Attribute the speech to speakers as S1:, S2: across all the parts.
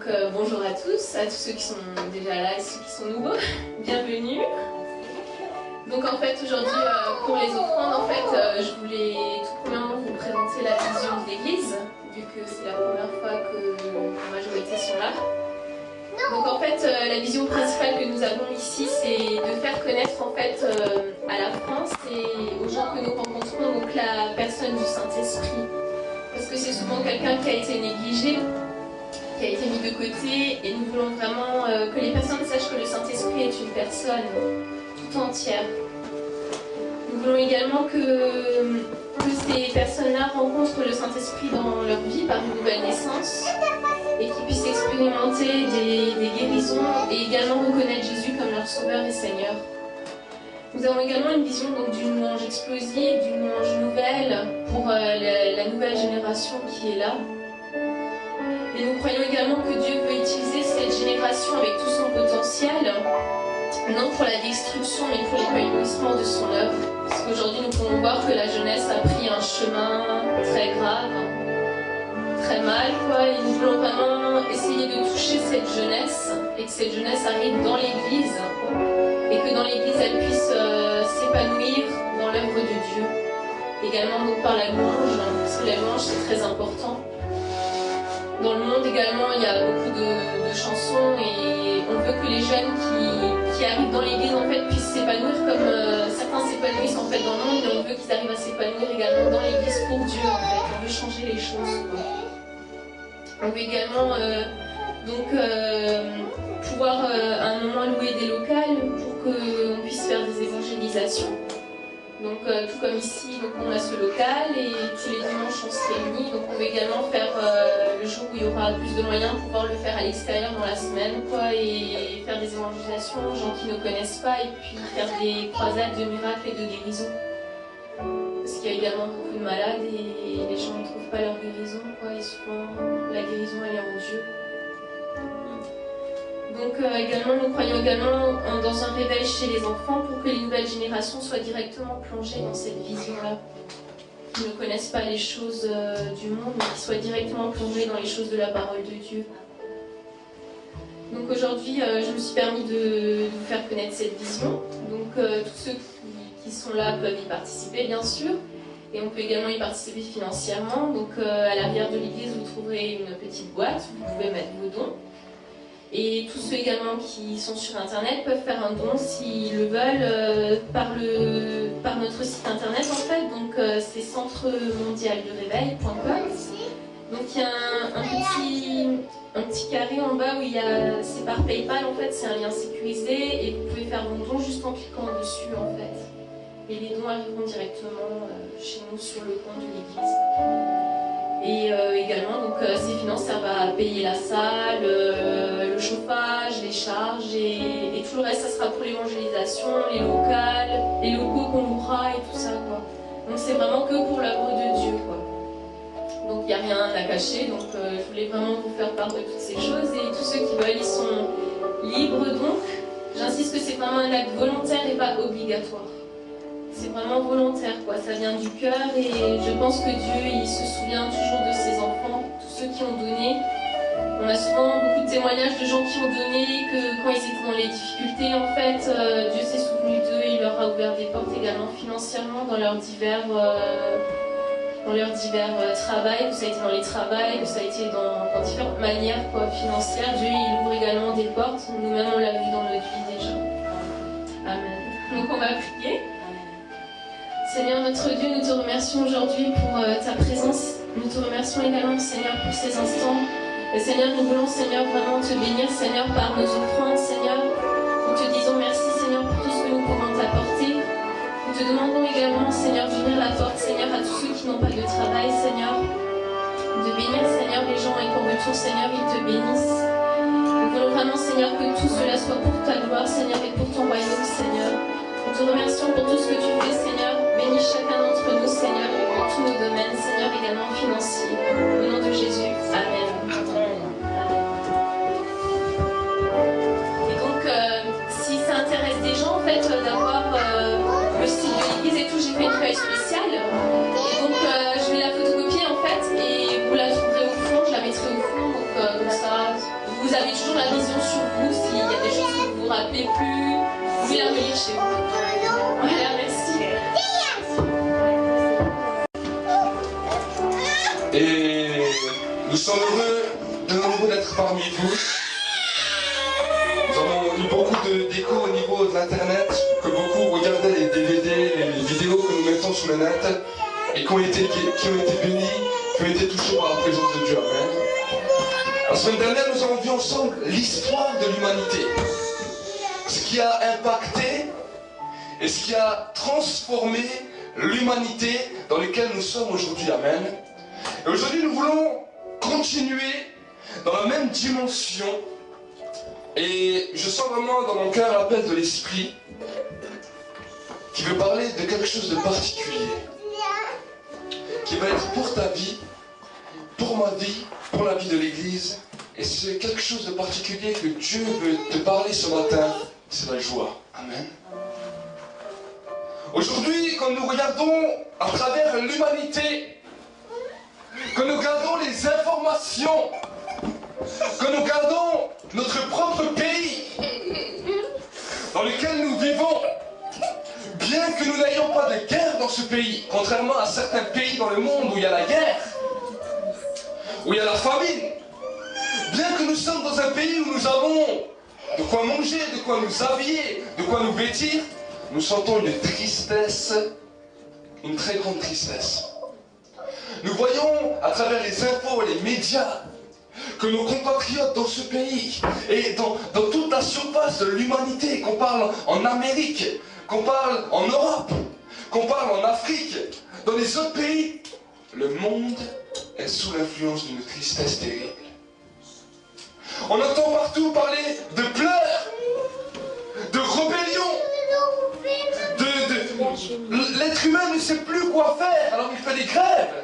S1: Bonjour à tous ceux qui sont déjà là et ceux qui sont nouveaux, bienvenue. Donc en fait aujourd'hui pour les offrandes, en fait je voulais tout premièrement vous présenter la vision de l'église, vu que c'est la première fois que la majorité sont là. Donc en fait la vision principale que nous avons ici, c'est de faire connaître en fait à la France et aux gens que nous rencontrons donc la personne du Saint-Esprit. Parce que c'est souvent quelqu'un qui a été négligé, qui a été mis de côté, et nous voulons vraiment que les personnes sachent que le Saint-Esprit est une personne tout entière. Nous voulons également que ces personnes-là rencontrent le Saint-Esprit dans leur vie par une nouvelle naissance et qu'ils puissent expérimenter des guérisons et également reconnaître Jésus comme leur Sauveur et Seigneur. Nous avons également une vision d'une louange explosive, d'une louange nouvelle pour la nouvelle génération qui est là. Et nous croyons également que Dieu veut utiliser cette génération avec tout son potentiel, non pour la destruction, mais pour l'épanouissement de son œuvre. Parce qu'aujourd'hui, nous pouvons voir que la jeunesse a pris un chemin très grave, très mal, quoi. Et nous voulons vraiment essayer de toucher cette jeunesse, et que cette jeunesse arrive dans l'Église, et que dans l'Église, elle puisse s'épanouir dans l'œuvre de Dieu. Également donc par la louange, parce que la louange c'est très important. Dans le monde également, il y a beaucoup de chansons et on veut que les jeunes qui arrivent dans l'église en fait puissent s'épanouir comme certains s'épanouissent en fait dans le monde, mais on veut qu'ils arrivent à s'épanouir également dans l'église pour Dieu en fait. On veut changer les choses, quoi. On veut également pouvoir à un moment louer des locales pour qu'on puisse faire des évangélisations. Donc tout comme ici, donc on a ce local et tous les dimanches on se réunit. Donc on veut également faire le jour où il y aura plus de moyens, pouvoir le faire à l'extérieur dans la semaine, quoi, et faire des évangélisations aux gens qui ne connaissent pas et puis faire des croisades de miracles et de guérison. Parce qu'il y a également beaucoup de malades et les gens ne trouvent pas leur guérison, quoi, et souvent la guérison elle est en Dieu. Donc également, nous croyons également dans un réveil chez les enfants pour que les nouvelles générations soient directement plongées dans cette vision-là. Qui ne connaissent pas les choses du monde, mais qui soient directement plongées dans les choses de la parole de Dieu. Donc aujourd'hui, je me suis permis de vous faire connaître cette vision. Donc tous ceux qui sont là peuvent y participer, bien sûr. Et on peut également y participer financièrement. Donc à l'arrière de l'église, vous trouverez une petite boîte où vous pouvez mettre vos dons. Et tous ceux également qui sont sur internet peuvent faire un don s'ils le veulent par notre site internet en fait. Donc c'est centremondialderéveil.com. Donc il y a un petit carré en bas où c'est par PayPal en fait, c'est un lien sécurisé et vous pouvez faire vos dons juste en cliquant dessus en fait. Et les dons arriveront directement chez nous sur le compte de l'église. Et également, donc, ces finances servent à payer la salle, le chauffage, les charges et tout le reste, ça sera pour l'évangélisation, les locaux qu'on louera et tout ça, quoi. Donc c'est vraiment que pour l'œuvre de Dieu, quoi. Donc il n'y a rien à cacher, donc je voulais vraiment vous faire part de toutes ces choses et tous ceux qui veulent, ils sont libres, donc j'insiste que c'est vraiment un acte volontaire et pas obligatoire. C'est vraiment volontaire, quoi. Ça vient du cœur et je pense que Dieu, il se souvient toujours de ses enfants, tous ceux qui ont donné. On a souvent beaucoup de témoignages de gens qui ont donné, que quand ils étaient dans les difficultés, en fait, Dieu s'est souvenu d'eux et il leur a ouvert des portes également financièrement dans leurs divers travails, que ça a été dans les travails, que ça a été dans différentes manières, quoi, financières. Dieu, il ouvre également des portes. Nous-mêmes, on l'a vu dans notre vie déjà. Amen. Donc on va prier. Seigneur notre Dieu, nous te remercions aujourd'hui pour ta présence. Nous te remercions également, Seigneur, pour ces instants. Et Seigneur, nous voulons, Seigneur, vraiment te bénir, Seigneur, par nos offrandes, Seigneur. Nous te disons merci, Seigneur, pour tout ce que nous pouvons t'apporter. Nous te demandons également, Seigneur, d'ouvrir la porte, Seigneur, à tous ceux qui n'ont pas de travail, Seigneur. De bénir, Seigneur, les gens et qu'en retour, Seigneur, ils te bénissent. Nous voulons vraiment, Seigneur, que tout cela soit pour ta gloire, Seigneur, et pour ton royaume, Seigneur. Nous te remercions pour tout ce que tu fais, Seigneur. Bénis chacun d'entre nous, Seigneur, dans tous nos domaines, Seigneur, également financiers. Au nom de Jésus, Amen. Et donc, si ça intéresse des gens, en fait, d'avoir le style de l'église et tout, j'ai fait une feuille spéciale. Et donc, je vais la photocopier, en fait, et vous la trouverez au fond, je la mettrai au fond, donc comme ça, vous avez toujours la vision sur vous. S'il y a des choses que vous vous rappelez plus, vous pouvez la relire chez vous. Voilà, merci.
S2: Et nous sommes heureux de nouveau d'être parmi vous. Nous avons eu beaucoup d'écho au niveau de l'internet, que beaucoup regardaient les DVD, les vidéos que nous mettons sur le net, et qui ont été bénis, qui ont été touchés par la présence de Dieu. Amen. La semaine dernière, nous avons vu ensemble l'histoire de l'humanité. Ce qui a impacté et ce qui a transformé l'humanité dans laquelle nous sommes aujourd'hui. Amen. Et aujourd'hui, nous voulons continuer dans la même dimension. Et je sens vraiment dans mon cœur l'appel de l'Esprit qui veut parler de quelque chose de particulier, qui va être pour ta vie, pour ma vie, pour la vie de l'Église. Et c'est quelque chose de particulier que Dieu veut te parler ce matin, c'est la joie. Amen. Aujourd'hui, quand nous regardons à travers l'humanité, quand nous regardons les informations, quand nous regardons notre propre pays dans lequel nous vivons, bien que nous n'ayons pas de guerre dans ce pays, contrairement à certains pays dans le monde où il y a la guerre, où il y a la famine, bien que nous sommes dans un pays où nous avons de quoi manger, de quoi nous habiller, de quoi nous vêtir, nous sentons une tristesse, une très grande tristesse. Nous voyons à travers les infos, les médias, que nos compatriotes dans ce pays et dans toute la surface de l'humanité, qu'on parle en Amérique, qu'on parle en Europe, qu'on parle en Afrique, dans les autres pays, le monde est sous l'influence d'une tristesse terrible. On entend partout parler de pleurs, de rébellion, l'être humain ne sait plus quoi faire, alors il fait des grèves.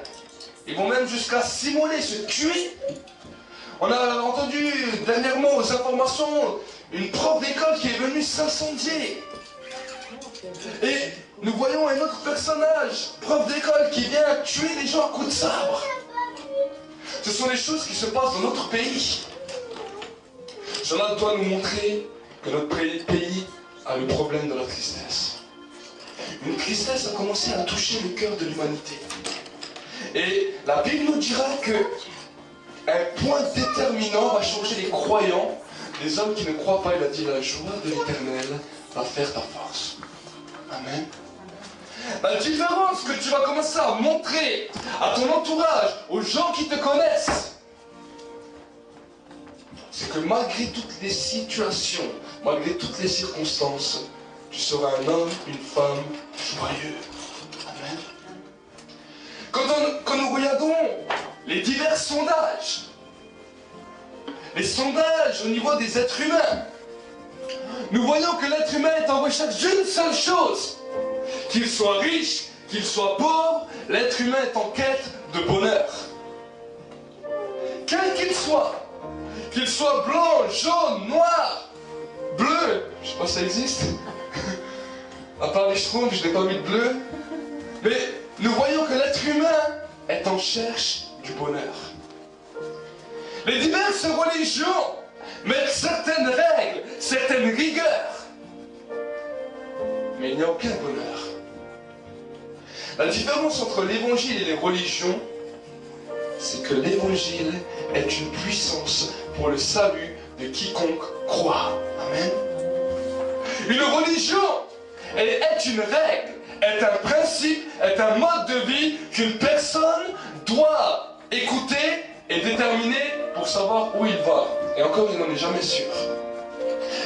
S2: Ils vont même jusqu'à s'immoler, se tuer. On a entendu dernièrement aux informations une prof d'école qui est venue s'incendier. Et nous voyons un autre personnage, prof d'école, qui vient tuer des gens à coups de sabre. Ce sont des choses qui se passent dans notre pays. Cela doit nous montrer que notre pays a le problème de la tristesse. Une tristesse a commencé à toucher le cœur de l'humanité. Et la Bible nous dira que un point déterminant va changer les croyants, les hommes qui ne croient pas. Il a dit: la joie de l'Éternel va faire ta force. Amen. La différence que tu vas commencer à montrer à ton entourage, aux gens qui te connaissent, c'est que malgré toutes les situations, malgré toutes les circonstances, tu seras un homme, une femme joyeux. Amen. Quand nous regardons les divers sondages, les sondages au niveau des êtres humains, nous voyons que l'être humain est en recherche d'une seule chose: qu'il soit riche, qu'il soit pauvre, l'être humain est en quête de bonheur. Quel qu'il soit blanc, jaune, noir, bleu, je sais pas si ça existe, à part les schtroumpfs, je n'ai pas mis de bleu, mais nous voyons que l'être humain est en recherche du bonheur. Les diverses religions mettent certaines règles, certaines rigueurs, mais il n'y a aucun bonheur. La différence entre l'évangile et les religions, c'est que l'évangile est une puissance pour le salut de quiconque croit. Amen. Une religion, elle est une règle, est un principe, est un mode de vie qu'une personne doit écouter et déterminer pour savoir où il va. Et encore, il n'en est jamais sûr.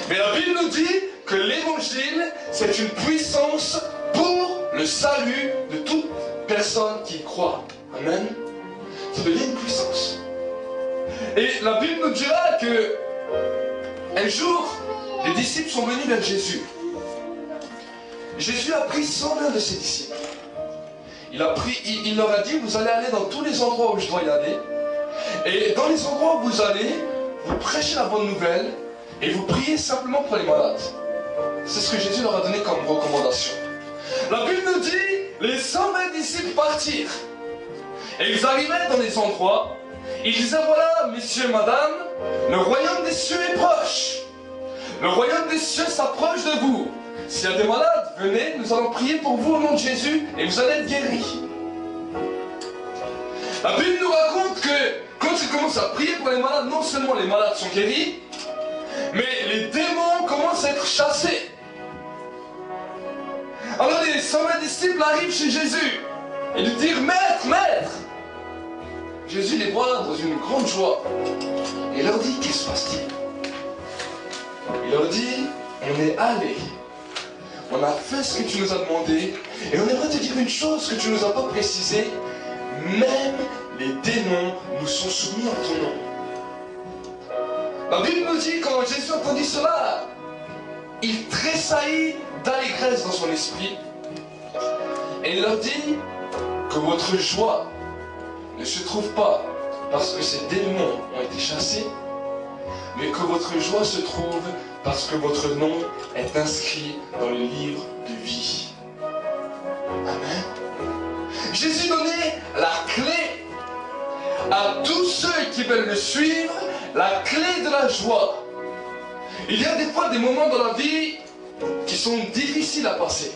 S2: Mais la Bible nous dit que l'évangile, c'est une puissance pour le salut de toute personne qui croit. Amen. Ça devient une puissance. Et la Bible nous dira que un jour, les disciples sont venus vers Jésus. Jésus a pris 120 de ses disciples. Il leur a dit: vous allez aller dans tous les endroits où je dois y aller. Et dans les endroits où vous allez, vous prêchez la bonne nouvelle et vous priez simplement pour les malades. C'est ce que Jésus leur a donné comme recommandation. La Bible nous dit, les 120 disciples partirent. Et ils arrivaient dans les endroits Il disait, voilà, messieurs, madame, le royaume des cieux est proche. Le royaume des cieux s'approche de vous. S'il y a des malades, venez, nous allons prier pour vous au nom de Jésus et vous allez être guéris. La Bible nous raconte que quand il commence à prier pour les malades, non seulement les malades sont guéris, mais les démons commencent à être chassés. Alors les 120 disciples arrivent chez Jésus et lui disent, maître, maître. Jésus les voit dans une grande joie. Et il leur dit, qu'est-ce qui se passe-t-il? Il leur dit, on est allé. On a fait ce que tu nous as demandé. Et on aimerait te dire une chose que tu ne nous as pas précisée. Même les démons nous sont soumis en ton nom. La Bible nous dit, quand Jésus entendit cela, il tressaillit d'allégresse dans son esprit. Et il leur dit que votre joie ne se trouve pas parce que ces démons ont été chassés, mais que votre joie se trouve parce que votre nom est inscrit dans le livre de vie. Amen. Jésus donnait la clé à tous ceux qui veulent le suivre, la clé de la joie. Il y a des fois des moments dans la vie qui sont difficiles à passer.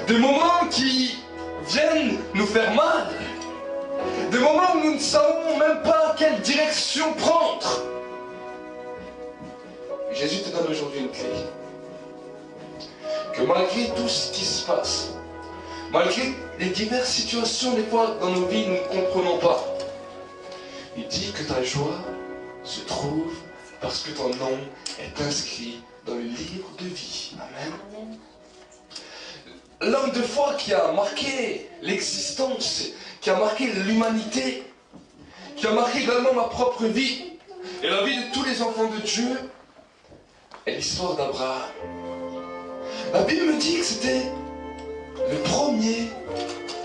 S2: Des moments qui viennent nous faire mal. Des moments où nous ne savons même pas quelle direction prendre. Jésus te donne aujourd'hui une clé. Que malgré tout ce qui se passe, malgré les diverses situations, des fois dans nos vies, nous ne comprenons pas, il dit que ta joie se trouve parce que ton nom est inscrit dans le livre de vie. Amen. L'homme de foi qui a marqué l'existence, qui a marqué l'humanité, qui a marqué également ma propre vie et la vie de tous les enfants de Dieu, est l'histoire d'Abraham. La Bible me dit que c'était le premier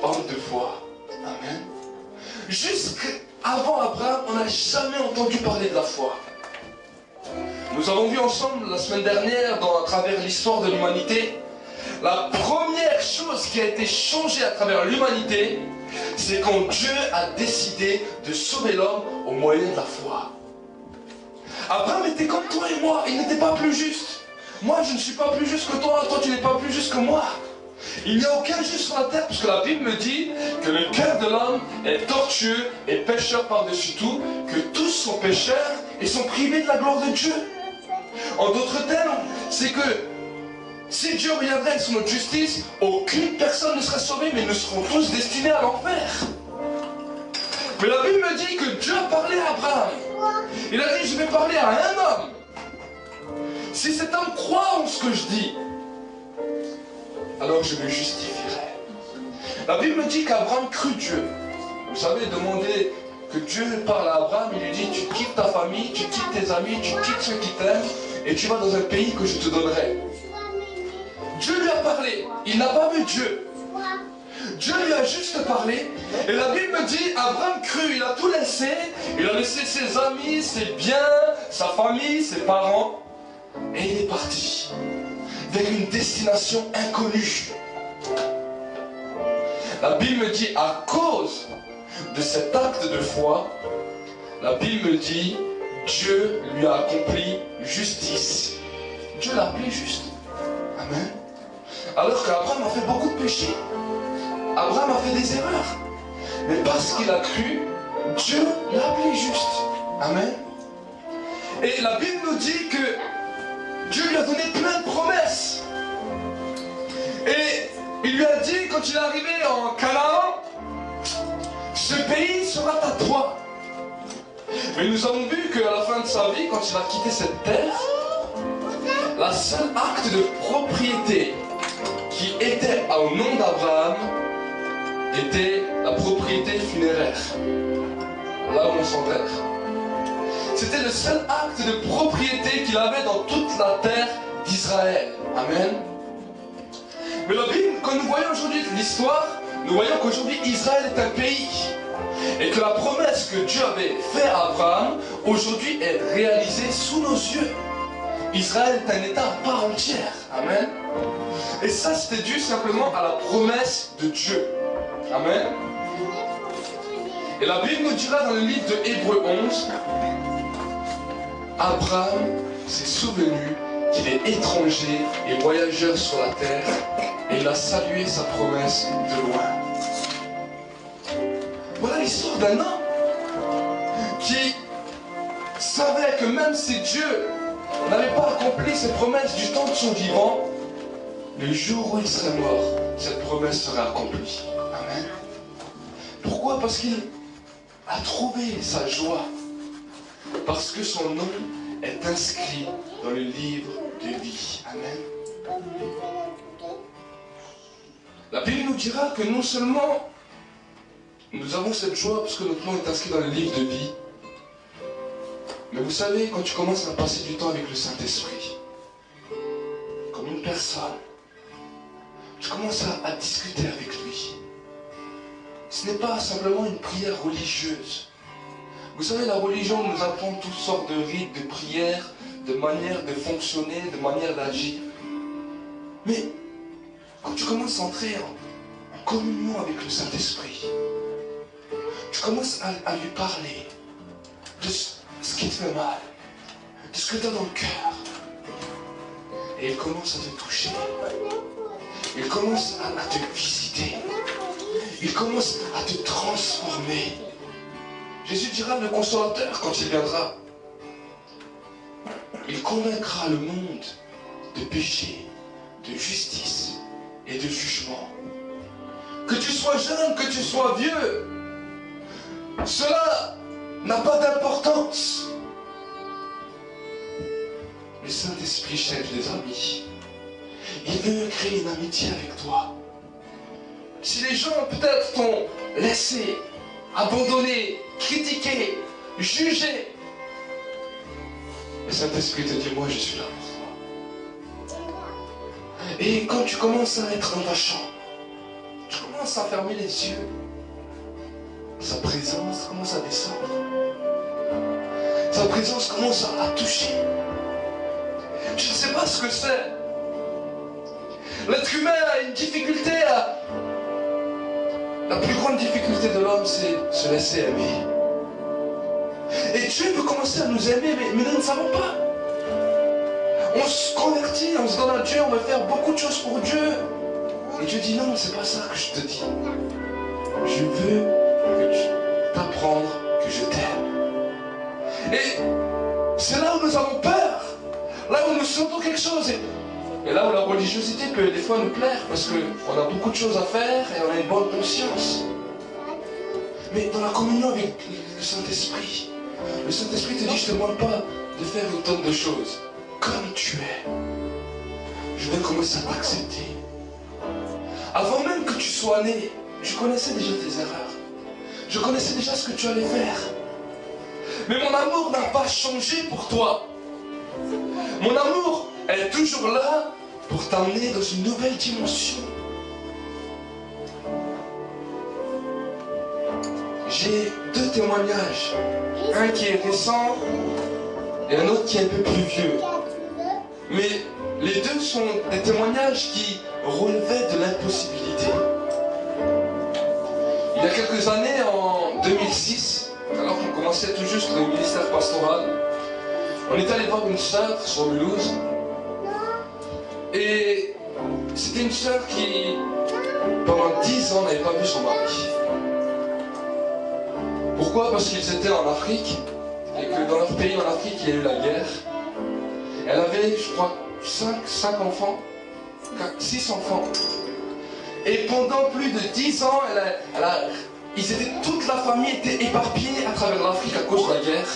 S2: homme de foi. Amen. Jusqu'avant Abraham, on n'a jamais entendu parler de la foi. Nous avons vu ensemble la semaine dernière, à travers l'histoire de l'humanité, la première chose qui a été changée à travers l'humanité, c'est quand Dieu a décidé de sauver l'homme au moyen de la foi. Abraham était comme toi et moi, il n'était pas plus juste. Moi, je ne suis pas plus juste que toi, toi tu n'es pas plus juste que moi. Il n'y a aucun juste sur la terre, parce que la Bible me dit que le cœur de l'homme est tortueux et pécheur par-dessus tout, que tous sont pécheurs et sont privés de la gloire de Dieu. En d'autres termes, c'est que si Dieu reviendrait avec son autre justice, aucune personne ne serait sauvée, mais nous serons tous destinés à l'enfer. Mais la Bible me dit que Dieu a parlé à Abraham. Il a dit, je vais parler à un homme. Si cet homme croit en ce que je dis, alors je me justifierai. La Bible me dit qu'Abraham crut Dieu. Vous savez, demandez que Dieu parle à Abraham, il lui dit, tu quittes ta famille, tu quittes tes amis, tu quittes ceux qui t'aiment, et tu vas dans un pays que je te donnerai. Dieu lui a parlé, il n'a pas vu Dieu. Dieu lui a juste parlé, et la Bible me dit, Abraham crut, il a tout laissé, il a laissé ses amis, ses biens, sa famille, ses parents, et il est parti vers une destination inconnue. La Bible me dit, à cause de cet acte de foi, la Bible me dit, Dieu lui a accompli justice. Dieu l'a appelé juste. Amen. Alors qu'Abraham a fait beaucoup de péchés. Abraham a fait des erreurs. Mais parce qu'il a cru, Dieu l'a appelé juste. Amen. Et la Bible nous dit que Dieu lui a donné plein de promesses. Et il lui a dit, quand il est arrivé en Canaan, ce pays sera à toi. Mais nous avons vu qu'à la fin de sa vie, quand il a quitté cette terre, la seule acte de propriété qui était au nom d'Abraham était la propriété funéraire. Là où on s'enterre. C'était le seul acte de propriété qu'il avait dans toute la terre d'Israël. Amen. Mais la Bible, quand nous voyons aujourd'hui l'histoire, nous voyons qu'aujourd'hui Israël est un pays. Et que la promesse que Dieu avait faite à Abraham, aujourd'hui est réalisée sous nos yeux. Israël est un État à part entière. Amen. Et ça, c'était dû simplement à la promesse de Dieu. Amen. Et la Bible nous dira dans le livre de Hébreux 11, Abraham s'est souvenu qu'il est étranger et voyageur sur la terre, et il a salué sa promesse de loin. Voilà l'histoire d'un homme qui savait que même si Dieu n'avait pas accompli ses promesses du temps de son vivant, le jour où il serait mort, cette promesse serait accomplie. Amen. Pourquoi? Parce qu'il a trouvé sa joie. Parce que son nom est inscrit dans le livre de vie. Amen. La Bible nous dira que non seulement nous avons cette joie parce que notre nom est inscrit dans le livre de vie, mais vous savez, quand tu commences à passer du temps avec le Saint-Esprit, comme une personne, tu commences à discuter avec lui. Ce n'est pas simplement une prière religieuse. Vous savez, la religion nous apprend toutes sortes de rites, de prières, de manières de fonctionner, de manières d'agir. Mais quand tu commences à entrer en communion avec le Saint-Esprit, tu commences à lui parler de ce qui te fait mal, de ce que tu as dans le cœur. Et il commence à te toucher. Il commence à te visiter. Il commence à te transformer. Jésus dira le consolateur quand il viendra. Il convaincra le monde de péché, de justice et de jugement. Que tu sois jeune, que tu sois vieux, cela n'a pas d'importance. Le Saint-Esprit cherche des amis. Il veut créer une amitié avec toi. Si les gens peut-être t'ont laissé, abandonné, critiqué, jugé, le Saint-Esprit te dit, moi je suis là pour toi. Et quand tu commences à être dans ta chambre, tu commences à fermer les yeux, sa présence commence à descendre. Sa présence commence à toucher. Je ne sais pas ce que c'est. L'être humain a une difficulté à... La plus grande difficulté de l'homme, c'est se laisser aimer. Et Dieu veut commencer à nous aimer, mais nous ne savons pas. On se convertit, on se donne à Dieu, on veut faire beaucoup de choses pour Dieu. Et Dieu dit non, c'est pas ça que je te dis. Je veux t'apprendre que je t'aime. Et c'est là où nous avons peur. Là où nous sentons quelque chose. Et là où la religiosité peut des fois nous plaire, parce qu'on a beaucoup de choses à faire et on a une bonne conscience. Mais dans la communion avec le Saint-Esprit te dit, je ne te demande pas de faire une tonne de choses. Comme tu es, je vais commencer à t'accepter. Avant même que tu sois né, je connaissais déjà tes erreurs. Je connaissais déjà ce que tu allais faire. Mais mon amour n'a pas changé pour toi. Mon amour est toujours là pour t'amener dans une nouvelle dimension. J'ai deux témoignages. Un qui est récent et un autre qui est un peu plus vieux. Mais les deux sont des témoignages qui relevaient de l'impossibilité. Il y a quelques années, en 2006, alors qu'on commençait tout juste le ministère pastoral, on est allé voir une sœur sur Mulhouse. Et c'était une sœur qui, pendant 10 ans, n'avait pas vu son mari. Pourquoi? Parce qu'ils étaient en Afrique, et que dans leur pays en Afrique, il y a eu la guerre. Elle avait, je crois, 5 enfants, 6 enfants. Et pendant plus de 10 ans, toute la famille était éparpillée à travers l'Afrique à cause de la guerre.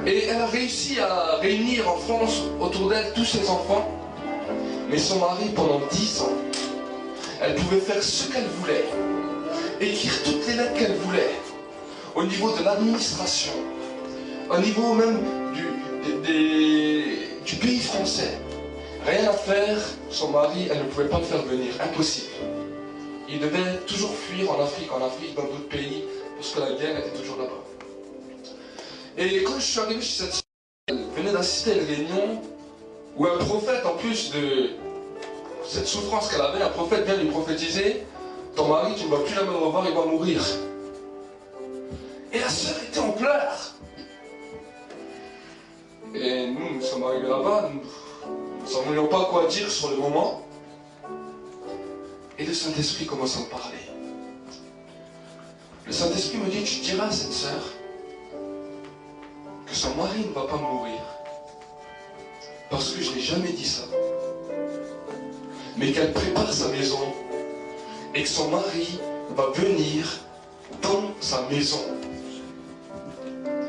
S2: Et elle a réussi à réunir en France autour d'elle tous ses enfants. Mais son mari, pendant 10 ans, elle pouvait faire ce qu'elle voulait, écrire toutes les lettres qu'elle voulait, au niveau de l'administration, au niveau même du pays français. Rien à faire, son mari, elle ne pouvait pas le faire venir, impossible. Il devait toujours fuir en Afrique, dans d'autres pays, parce que la guerre était toujours là-bas. Et quand je suis arrivé chez cette fille, elle venait d'assister à une réunion où un prophète, en plus de cette souffrance qu'elle avait, un prophète vient lui prophétiser, ton mari, tu ne vas plus jamais le revoir, il va mourir. Et la sœur était en pleurs. Et nous sommes arrivés là-bas, nous ne savions pas quoi dire sur le moment. Et le Saint-Esprit commence à me parler. Le Saint-Esprit me dit, tu diras à cette sœur que son mari ne va pas mourir. Parce que je n'ai jamais dit ça. Mais qu'elle prépare sa maison et que son mari va venir dans sa maison.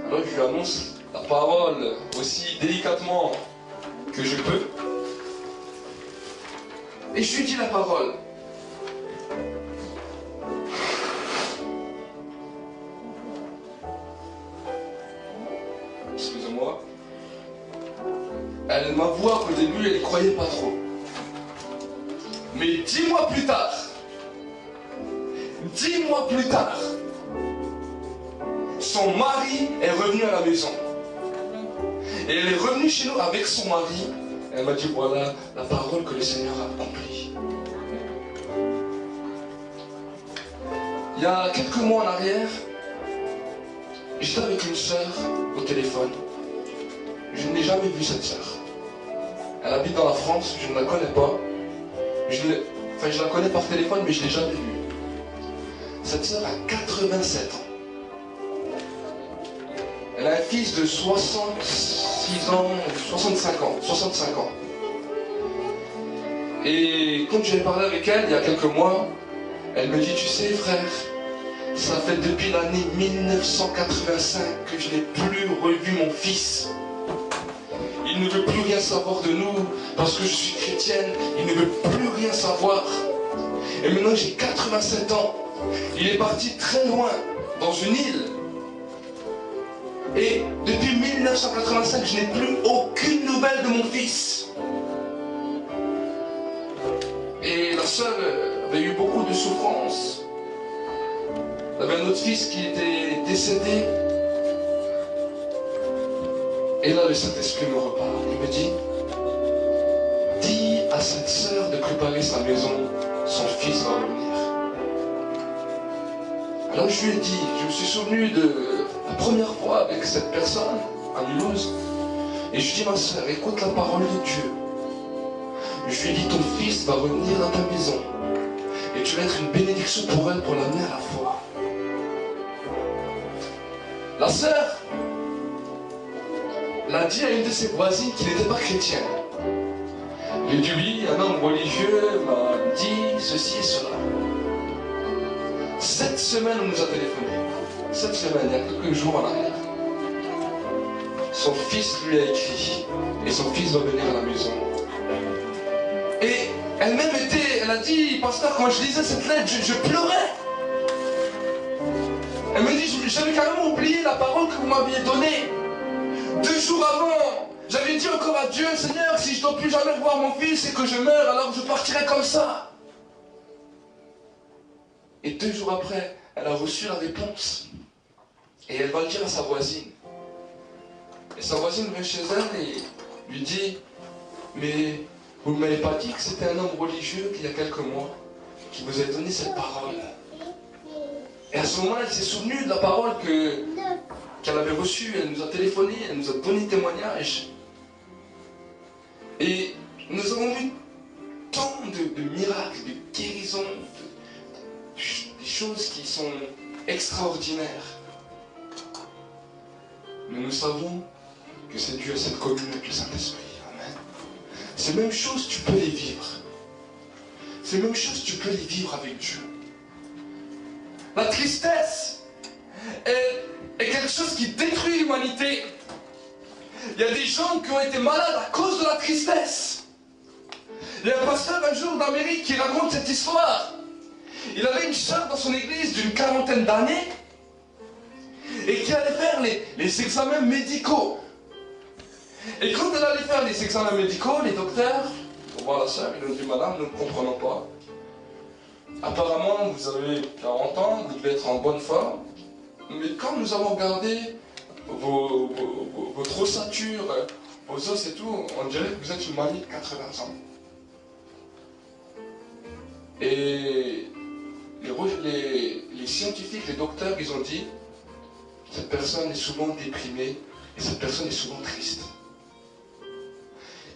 S2: Alors je lui annonce la parole aussi délicatement que je peux. Et je lui dis la parole. Excusez-moi. Elle m'avoua qu'au début, elle ne croyait pas trop. Mais 10 mois plus tard, 10 mois plus tard, son mari est revenu à la maison. Et elle est revenue chez nous avec son mari. Elle m'a dit, voilà la parole que le Seigneur a accomplie. Il y a quelques mois en arrière, j'étais avec une sœur au téléphone. Je n'ai jamais vu cette sœur. Elle habite dans la France, je ne la connais pas. Je la connais par téléphone, mais je ne l'ai jamais vue. Cette sœur a 87 ans. Elle a un fils de 66 ans, 65 ans. Et quand j'ai parlé avec elle il y a quelques mois, elle me dit, tu sais frère, ça fait depuis l'année 1985 que je n'ai plus revu mon fils. Il ne veut plus rien savoir de nous parce que je suis chrétienne. Il ne veut plus rien savoir. Et maintenant j'ai 87 ans. Il est parti très loin, dans une île. Et depuis 1985, je n'ai plus aucune nouvelle de mon fils. Et la sœur avait eu beaucoup de souffrances. Elle avait un autre fils qui était décédé. Et là, le Saint-Esprit me reparle. Il me dit, dis à cette sœur de préparer sa maison, son fils va revenir. Alors je lui ai dit, je me suis souvenu de la première fois avec cette personne à Mulhouse. Et je lui ai dit, ma sœur, écoute la parole de Dieu. Je lui ai dit, ton fils va revenir dans ta maison. Et tu vas être une bénédiction pour elle, pour l'amener à la foi. La sœur l'a dit à une de ses voisines qui n'était pas chrétienne. J'ai dit, oui, un homme religieux m'a dit ceci et cela. Cette semaine, on nous a téléphoné. Cette semaine, il y a quelques jours en arrière. Son fils lui a écrit. Et son fils va venir à la maison. Et elle-même elle a dit, pasteur, quand je lisais cette lettre, je pleurais. Elle me dit, j'avais carrément oublié la parole que vous m'aviez donnée. 2 jours avant, j'avais dit encore à Dieu, Seigneur, si je ne dois plus jamais voir mon fils et que je meurs, alors je partirai comme ça. Et 2 jours après, elle a reçu la réponse. Et elle va le dire à sa voisine. Et sa voisine vient chez elle et lui dit, mais vous ne m'avez pas dit que c'était un homme religieux qu'il y a quelques mois qui vous avait donné cette parole. Et à ce moment, elle s'est souvenue de la parole qu'elle avait reçue. Elle nous a téléphoné, elle nous a donné témoignage. Et nous avons vu tant de miracles, de guérisons, des choses qui sont extraordinaires. Mais nous savons que c'est dû à cette communion avec le Saint-Esprit. Amen. Ces mêmes choses, tu peux les vivre. Ces mêmes choses, tu peux les vivre avec Dieu. La tristesse est quelque chose qui détruit l'humanité. Il y a des gens qui ont été malades à cause de la tristesse. Il y a un pasteur un jour d'Amérique qui raconte cette histoire. Il avait une sœur dans son église d'une 40aine d'années et qui allait faire les examens médicaux. Et quand elle allait faire les examens médicaux, les docteurs, pour voir la sœur, ils lui ont dit, madame, nous ne comprenons pas. Apparemment, vous avez 40 ans, vous devez être en bonne forme. Mais quand nous avons regardé votre ossature, vos os et tout, on dirait que vous êtes une mamie de 80 ans. Et les scientifiques, les docteurs, ils ont dit, cette personne est souvent déprimée et cette personne est souvent triste.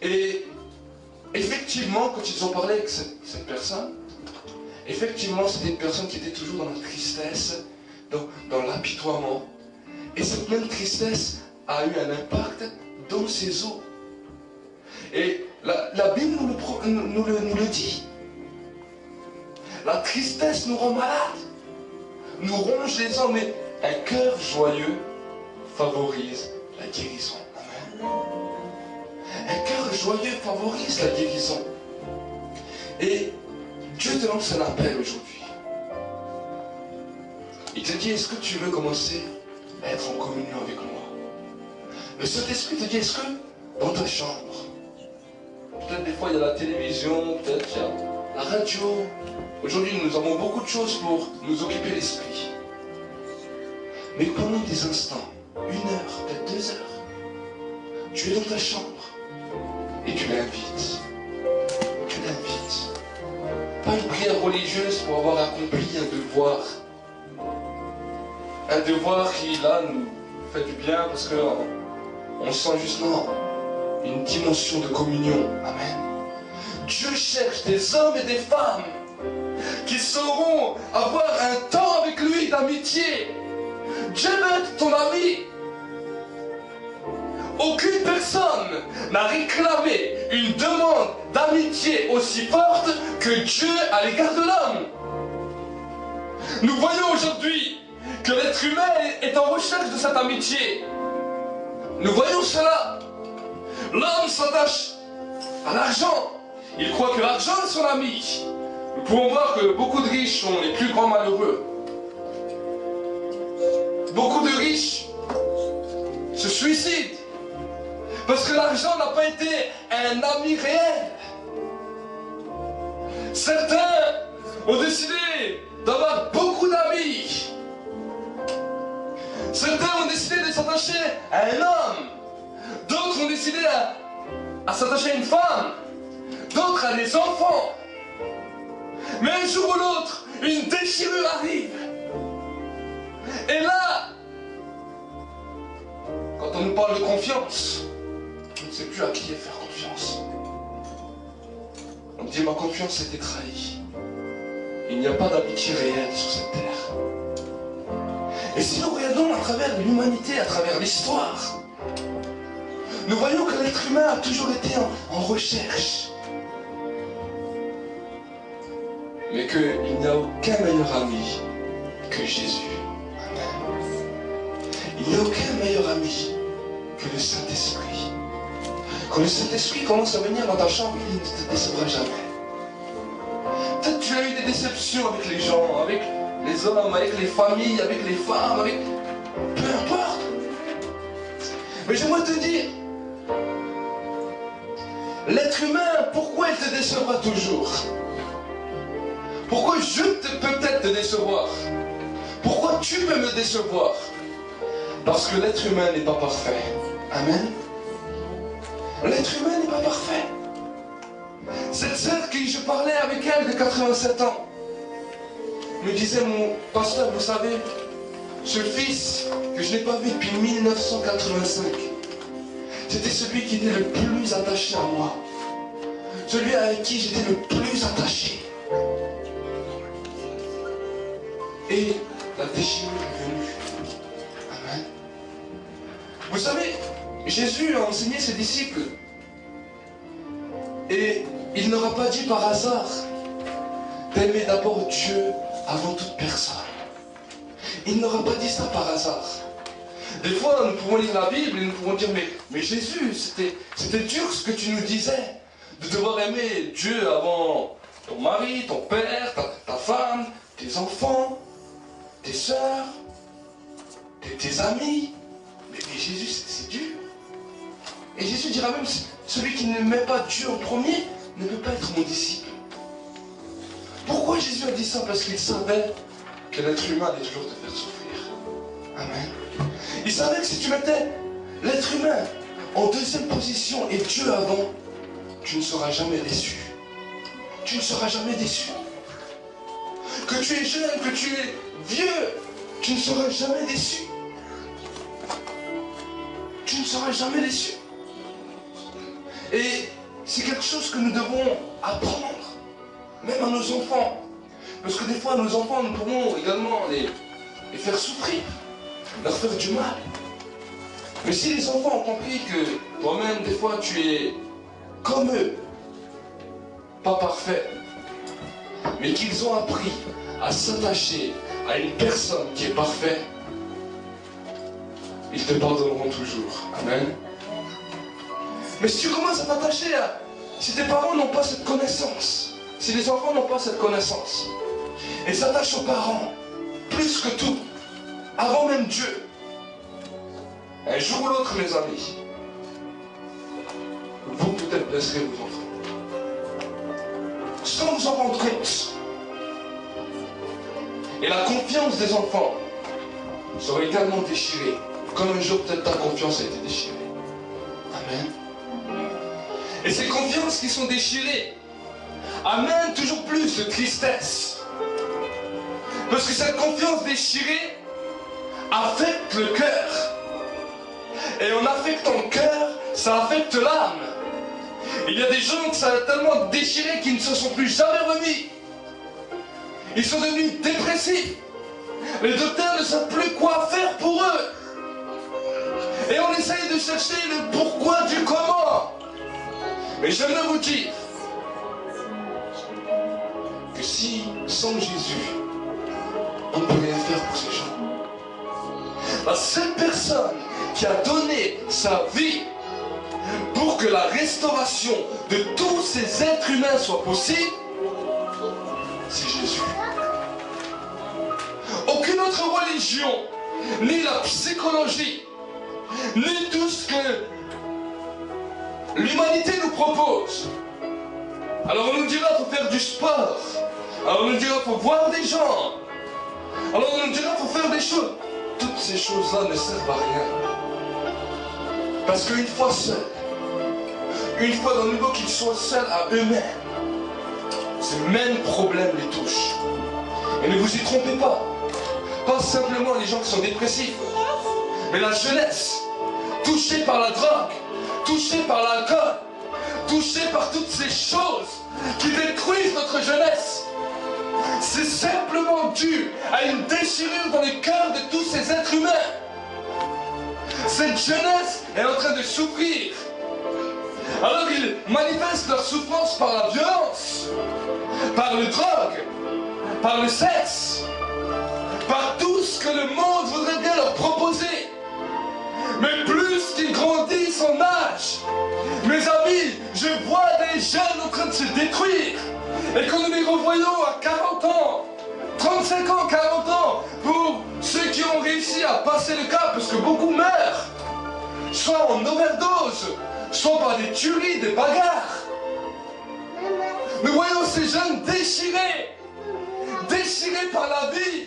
S2: Et effectivement, quand ils ont parlé avec cette personne, effectivement, c'était une personne qui était toujours dans la tristesse, dans l'apitoiement. Et cette même tristesse a eu un impact dans ses os. Et la Bible nous le dit. La tristesse nous rend malades, nous ronge les os, mais un cœur joyeux favorise la guérison. Amen. Un cœur joyeux favorise la guérison. Et Dieu te lance un appel aujourd'hui. Il te dit, est-ce que tu veux commencer à être en communion avec moi? Le Saint-Esprit te dit, est-ce que dans ta chambre, peut-être des fois il y a la télévision, peut-être il y a la radio. Aujourd'hui nous avons beaucoup de choses pour nous occuper l'esprit. Mais pendant des instants, 1 heure, peut-être 2 heures, tu es dans ta chambre et tu l'invites. Tu l'invites. Pas une prière religieuse pour avoir accompli un devoir. Un devoir qui là nous fait du bien parce qu'on sent juste non. Une dimension de communion. Amen. Dieu cherche des hommes et des femmes qui sauront avoir un temps avec lui d'amitié. Dieu veut être ton ami. Aucune personne n'a réclamé une demande d'amitié aussi forte que Dieu à l'égard de l'homme. Nous voyons aujourd'hui que l'être humain est en recherche de cette amitié. Nous voyons cela. L'homme s'attache à l'argent. Il croit que l'argent est son ami. Nous pouvons voir que beaucoup de riches sont les plus grands malheureux. Beaucoup de riches se suicident parce que l'argent n'a pas été un ami réel. Certains ont décidé d'avoir beaucoup d'amis. Certains ont décidé de s'attacher à un homme. D'autres ont décidé à s'attacher à une femme. D'autres à des enfants. Mais un jour ou l'autre, une déchirure arrive. Et là, quand on nous parle de confiance, on ne sait plus à qui faire confiance. On dit ma confiance a été trahie. Il n'y a pas d'amitié réelle sur cette terre. Et si nous regardons à travers l'humanité, à travers l'histoire, nous voyons que l'être humain a toujours été en recherche. Mais qu'il n'y a aucun meilleur ami que Jésus. Amen. Il n'y a aucun meilleur ami que le Saint-Esprit. Quand le Saint-Esprit commence à venir dans ta chambre, il ne te décevra jamais. Peut-être tu as eu des déceptions avec les gens, avec les hommes, avec les familles, avec les femmes, avec... peu importe. Mais j'aimerais te dire, l'être humain, pourquoi il te décevra toujours? Pourquoi je peux peut-être te décevoir? Pourquoi tu peux me décevoir? Parce que l'être humain n'est pas parfait. Amen. L'être humain n'est pas parfait. Cette sœur qui je parlais avec elle de 87 ans me disait, mon pasteur, vous savez, ce fils que je n'ai pas vu depuis 1985, c'était celui qui était le plus attaché à moi. Celui avec qui j'étais le plus attaché. Et la déchirure est venue. Amen. Vous savez, Jésus a enseigné ses disciples. Et il n'aura pas dit par hasard d'aimer d'abord Dieu avant toute personne. Il n'aura pas dit ça par hasard. Des fois, nous pouvons lire la Bible et nous pouvons dire, mais Jésus, c'était dur ce que tu nous disais. De devoir aimer Dieu avant ton mari, ton père, ta femme, tes enfants, tes soeurs, tes amis. Mais Jésus, c'est dur. Et Jésus dira même, celui qui ne met pas Dieu en premier ne peut pas être mon disciple. Pourquoi Jésus a dit ça? Parce qu'il savait que l'être humain allait toujours te faire souffrir. Amen. Il savait que si tu mettais l'être humain en deuxième position et Dieu avant, tu ne seras jamais déçu. Tu ne seras jamais déçu. Que tu es jeune, que tu es vieux, tu ne seras jamais déçu. tu ne seras jamais déçu. Et c'est quelque chose que nous devons apprendre, même à nos enfants. Parce que des fois, nos enfants, nous pouvons également les faire souffrir, leur faire du mal. Mais si les enfants ont compris que toi-même, des fois, tu es comme eux, pas parfait, mais qu'ils ont appris à s'attacher à une personne qui est parfaite, ils te pardonneront toujours. Amen. Mais si tu commences à t'attacher à... Si tes parents n'ont pas cette connaissance, si les enfants n'ont pas cette connaissance, et s'attachent aux parents, plus que tout, avant même Dieu, un jour ou l'autre, mes amis, vous peut-être blesserez vos enfants. Sans vous en rendre compte. Et la confiance des enfants serait tellement déchirée, comme un jour peut-être ta confiance a été déchirée. Amen. Et ces confiances qui sont déchirées amènent toujours plus de tristesse. Parce que cette confiance déchirée affecte le cœur. Et en affectant le cœur, ça affecte l'âme. Il y a des gens qui sont tellement déchirés qu'ils ne se sont plus jamais remis. Ils sont devenus dépressifs. Les docteurs ne savent plus quoi faire pour eux. Et on essaye de chercher le pourquoi du comment. Mais je veux vous dire que si, sans Jésus, on ne peut rien faire pour ces gens. La seule personne qui a donné sa vie pour que la restauration de tous ces êtres humains soit possible, c'est Jésus. Aucune autre religion, ni la psychologie, ni tout ce que l'humanité nous propose. Alors on nous dira qu'il faut faire du sport. Alors on nous dira qu'il faut voir des gens. Alors on nous dira qu'il faut faire des choses. Toutes ces choses-là ne servent à rien. Parce qu'une fois seuls, une fois dans le niveau qu'ils soient seuls à eux-mêmes, ces mêmes problèmes les touchent. Et ne vous y trompez pas. Pas simplement les gens qui sont dépressifs, mais la jeunesse, touchée par la drogue, touchée par l'alcool, touchée par toutes ces choses qui détruisent notre jeunesse. C'est simplement dû à une déchirure dans le cœur de tous ces êtres humains. Cette jeunesse est en train de souffrir. Alors ils manifestent leur souffrance par la violence, par le drogue, par le sexe, par tout ce que le monde voudrait bien leur proposer. Mais plus qu'ils grandissent en âge, mes amis, je vois des jeunes en train de se détruire. Et quand nous les revoyons à 40 ans, 35 ans, 40 ans, pour ceux qui ont réussi à passer le cap, parce que beaucoup meurent, soit en overdose, soit par des tueries, des bagarres. Nous voyons ces jeunes déchirés par la vie.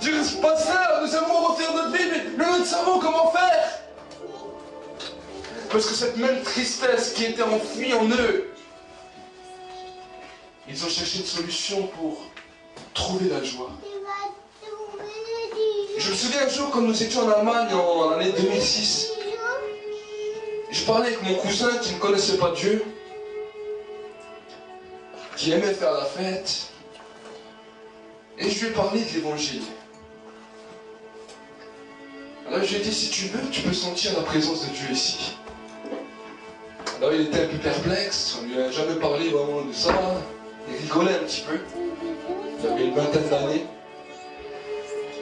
S2: Dire, pasteur, nous aimons refaire notre vie, mais nous ne savons comment faire. Parce que cette même tristesse qui était enfouie en eux, ils ont cherché une solution pour trouver la joie. Je me souviens un jour quand nous étions en Allemagne en l'année 2006, je parlais avec mon cousin qui ne connaissait pas Dieu, qui aimait faire la fête, et je lui ai parlé de l'évangile. Alors je lui ai dit, si tu veux, tu peux sentir la présence de Dieu ici. Alors il était un peu perplexe, on ne lui a jamais parlé vraiment de ça, il rigolait un petit peu, il avait une vingtaine d'années.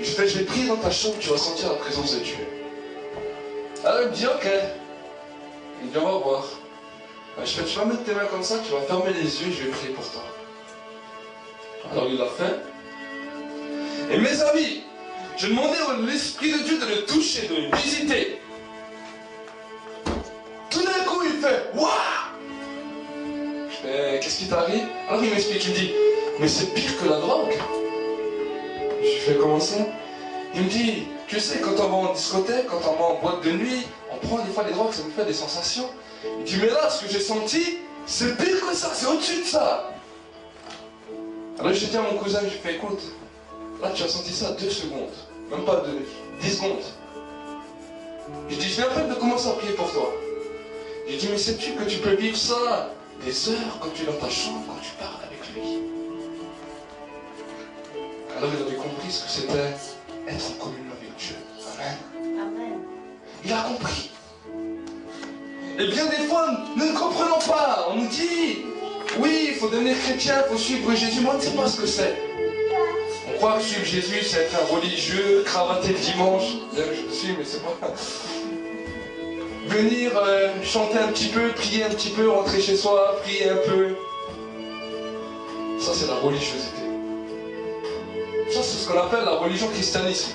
S2: Je lui ai dit, je vais prier dans ta chambre, tu vas sentir la présence de Dieu. Alors il me dit, ok. Il me dit, on va voir. Je fais, tu vas mettre tes mains comme ça, tu vas fermer les yeux, je vais prier pour toi. Alors il l'a fait. Et mes amis, je demandais à l'Esprit de Dieu de le toucher, de le visiter. Tout d'un coup, il fait waouh! Je fais, qu'est-ce qui t'arrive? Alors il m'explique, il me dit, mais c'est pire que la drogue. Je lui fais, comment ça? Il me dit, tu sais, quand on va en discothèque, quand on va en boîte de nuit, on prend des fois des drogues, ça me fait des sensations. Il dit, mais là, ce que j'ai senti, c'est pire que ça, c'est au-dessus de ça. Alors je dis à mon cousin, je lui fais, écoute, là tu as senti ça 2 secondes, même pas 10 secondes. Je dis, je viens en fait de commencer à prier pour toi. J'ai dit, mais sais-tu que tu peux vivre ça des heures quand tu es dans ta chambre, quand tu parles avec lui. Alors il avait compris ce que c'était être en communion avec Dieu. Amen.
S1: Amen.
S2: Il a compris. Et bien des fois, nous ne comprenons pas. On nous dit, oui, il faut devenir chrétien, il faut suivre Jésus. Moi, on ne sait pas ce que c'est. On croit que suivre Jésus, c'est être un religieux, cravaté le dimanche. Bien que je le suis, mais c'est pas... Venir chanter un petit peu, prier un petit peu, rentrer chez soi, prier un peu. Ça, c'est la religiosité. Ça, c'est ce qu'on appelle la religion christianisme.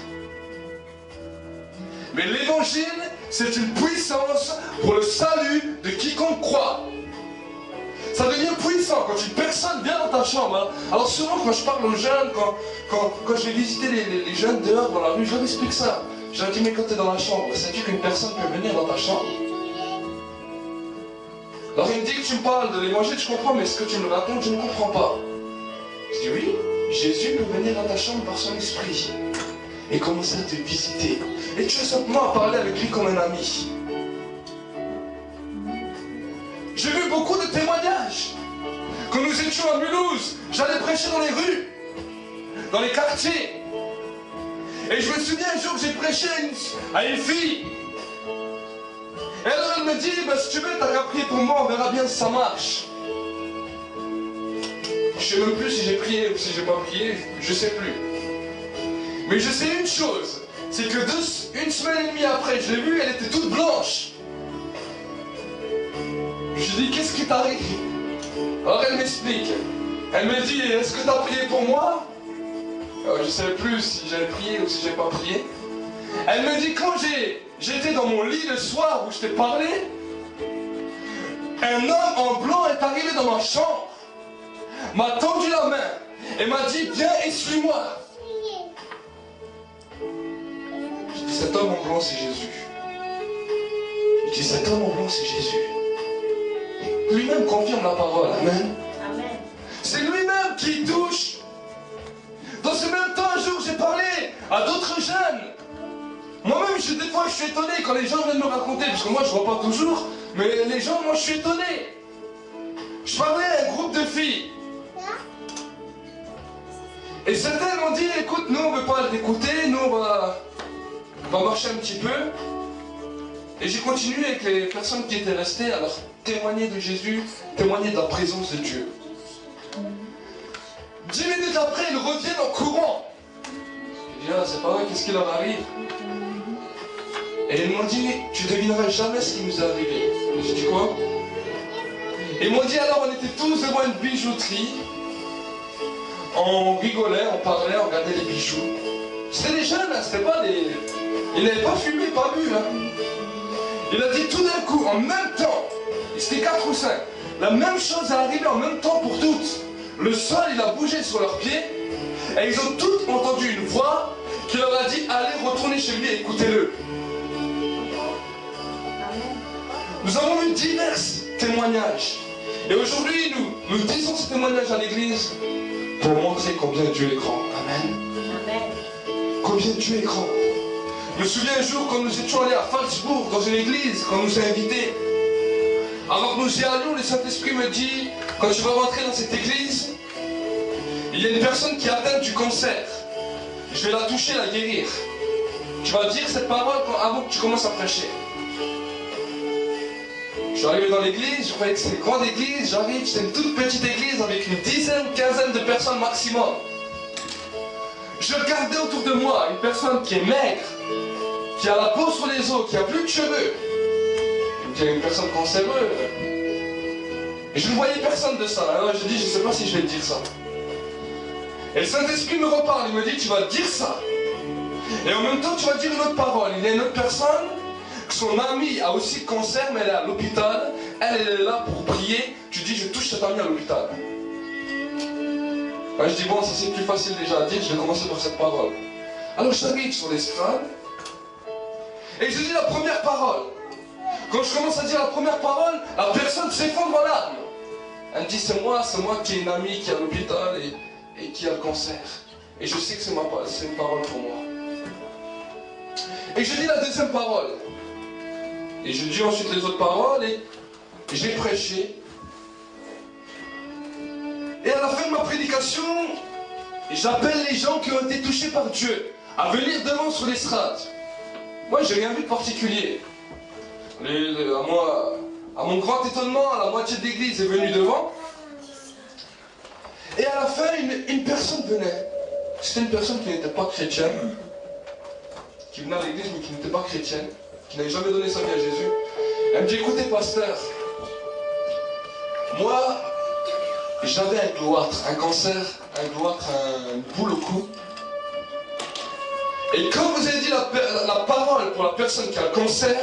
S2: Mais l'évangile, c'est une puissance pour le salut de quiconque croit. Ça devient puissant quand une personne vient dans ta chambre. Hein. Alors souvent, quand je parle aux jeunes, quand je vais visiter les jeunes dehors dans la rue, je leur explique ça. Je leur dis, mais quand tu es dans la chambre, sais-tu qu'une personne peut venir dans ta chambre? Alors il me dit que tu me parles de l'évangile, je comprends, mais ce que tu me racontes, je ne comprends pas. Je dis, oui, Jésus peut venir dans ta chambre par son esprit et commencer à te visiter. Et tu as simplement à parler avec lui comme un ami. J'ai vu beaucoup de témoignages. Quand nous étions à Mulhouse, j'allais prêcher dans les rues, dans les quartiers. Et je me souviens un jour que j'ai prêché à une fille. Et alors elle me dit, bah, si tu veux, t'as qu'à prier pour moi, on verra bien si ça marche. Je sais même plus si j'ai prié ou si j'ai pas prié, je sais plus. Mais je sais une chose, c'est que une semaine et demie après, je l'ai vue, elle était toute blanche. Je lui dis, qu'est-ce qui t'arrive? Alors elle m'explique. Elle me dit, est-ce que t'as prié pour moi? Je ne sais plus si j'ai prié ou si j'ai pas prié. Elle me dit, quand j'étais dans mon lit le soir où je t'ai parlé, un homme en blanc est arrivé dans ma chambre, m'a tendu la main et m'a dit, viens, essuie-moi. Je dis, cet homme en blanc, c'est Jésus. Je dis, cet homme en blanc, c'est Jésus. Lui-même confirme la parole. Amen.
S1: Amen.
S2: C'est lui-même qui touche. Dans ce même temps, un jour, j'ai parlé à d'autres jeunes. Moi-même, des fois, je suis étonné quand les gens viennent me raconter, parce que moi, je ne vois pas toujours, mais les gens, moi, je suis étonné. Je parlais à un groupe de filles. Et certaines m'ont dit, écoute, nous, on ne veut pas l'écouter, nous, on va marcher un petit peu. Et j'ai continué avec les personnes qui étaient restées à leur témoigner de Jésus, témoigner de la présence de Dieu. 10 minutes après, ils reviennent en courant. Je dis, ah, c'est pas vrai, qu'est-ce qui leur arrive? Et ils m'ont dit, tu ne devineras jamais ce qui nous est arrivé. J'ai dit quoi? Ils m'ont dit, alors on était tous devant une bijouterie. On rigolait, on parlait, on regardait les bijoux. C'était des jeunes, hein, c'était pas des... Ils n'avaient pas fumé, pas bu. Hein. Il a dit tout d'un coup, en même temps, c'était 4 ou 5, la même chose est arrivée en même temps pour toutes. Le sol, il a bougé sur leurs pieds, et ils ont toutes entendu une voix qui leur a dit, allez, retournez chez lui et écoutez-le. Nous avons eu divers témoignages. Et aujourd'hui, nous disons ces témoignages à l'église pour montrer combien Dieu est grand. Amen.
S1: Amen.
S2: Combien Dieu est grand. Je me souviens un jour quand nous étions allés à Falsbourg, dans une église, quand on nous a invités. Alors que nous y allions, le Saint-Esprit me dit, quand tu vas rentrer dans cette église, il y a une personne qui est atteinte du cancer. Je vais la toucher, la guérir. Tu vas dire cette parole avant que tu commences à prêcher. Je suis arrivé dans l'église, je croyais que c'était une grande église, j'arrive, c'est une toute petite église avec une dizaine, quinzaine de personnes maximum. Je regardais autour de moi une personne qui est maigre, qui a la peau sur les os, qui a plus de cheveux. Je me dis, une personne cancéreuse. Et je ne voyais personne de ça. Alors je dis, je ne sais pas si je vais te dire ça. Et le Saint-Esprit me reparle, il me dit, tu vas dire ça. Et en même temps, tu vas dire une autre parole. Il y a une autre personne, son amie a aussi le cancer, mais elle est à l'hôpital. Elle est là pour prier. Tu dis, je touche cette amie à l'hôpital. Je dis, bon, ça c'est plus facile déjà à dire, je vais commencer par cette parole. Alors j'arrive sur l'estrade, et je dis la première parole. Quand je commence à dire la première parole, la personne s'effondre en larmes. Elle me dit, c'est moi qui ai une amie qui est à l'hôpital et qui a le cancer. Et je sais que c'est une parole pour moi. Et je dis la deuxième parole. Et je dis ensuite les autres paroles et j'ai prêché. Et à la fin de ma prédication, j'appelle les gens qui ont été touchés par Dieu à venir devant sur l'estrade. Moi, j'ai rien vu de particulier. À mon grand étonnement, la moitié de l'église est venue devant. Et à la fin, une personne venait. C'était une personne qui n'était pas chrétienne, qui venait à l'église mais qui n'était pas chrétienne, qui n'avait jamais donné sa vie à Jésus. Elle me dit, écoutez pasteur, moi j'avais un goitre, un cancer, un goitre, une boule au cou. Et quand vous avez dit la parole pour la personne qui a le cancer,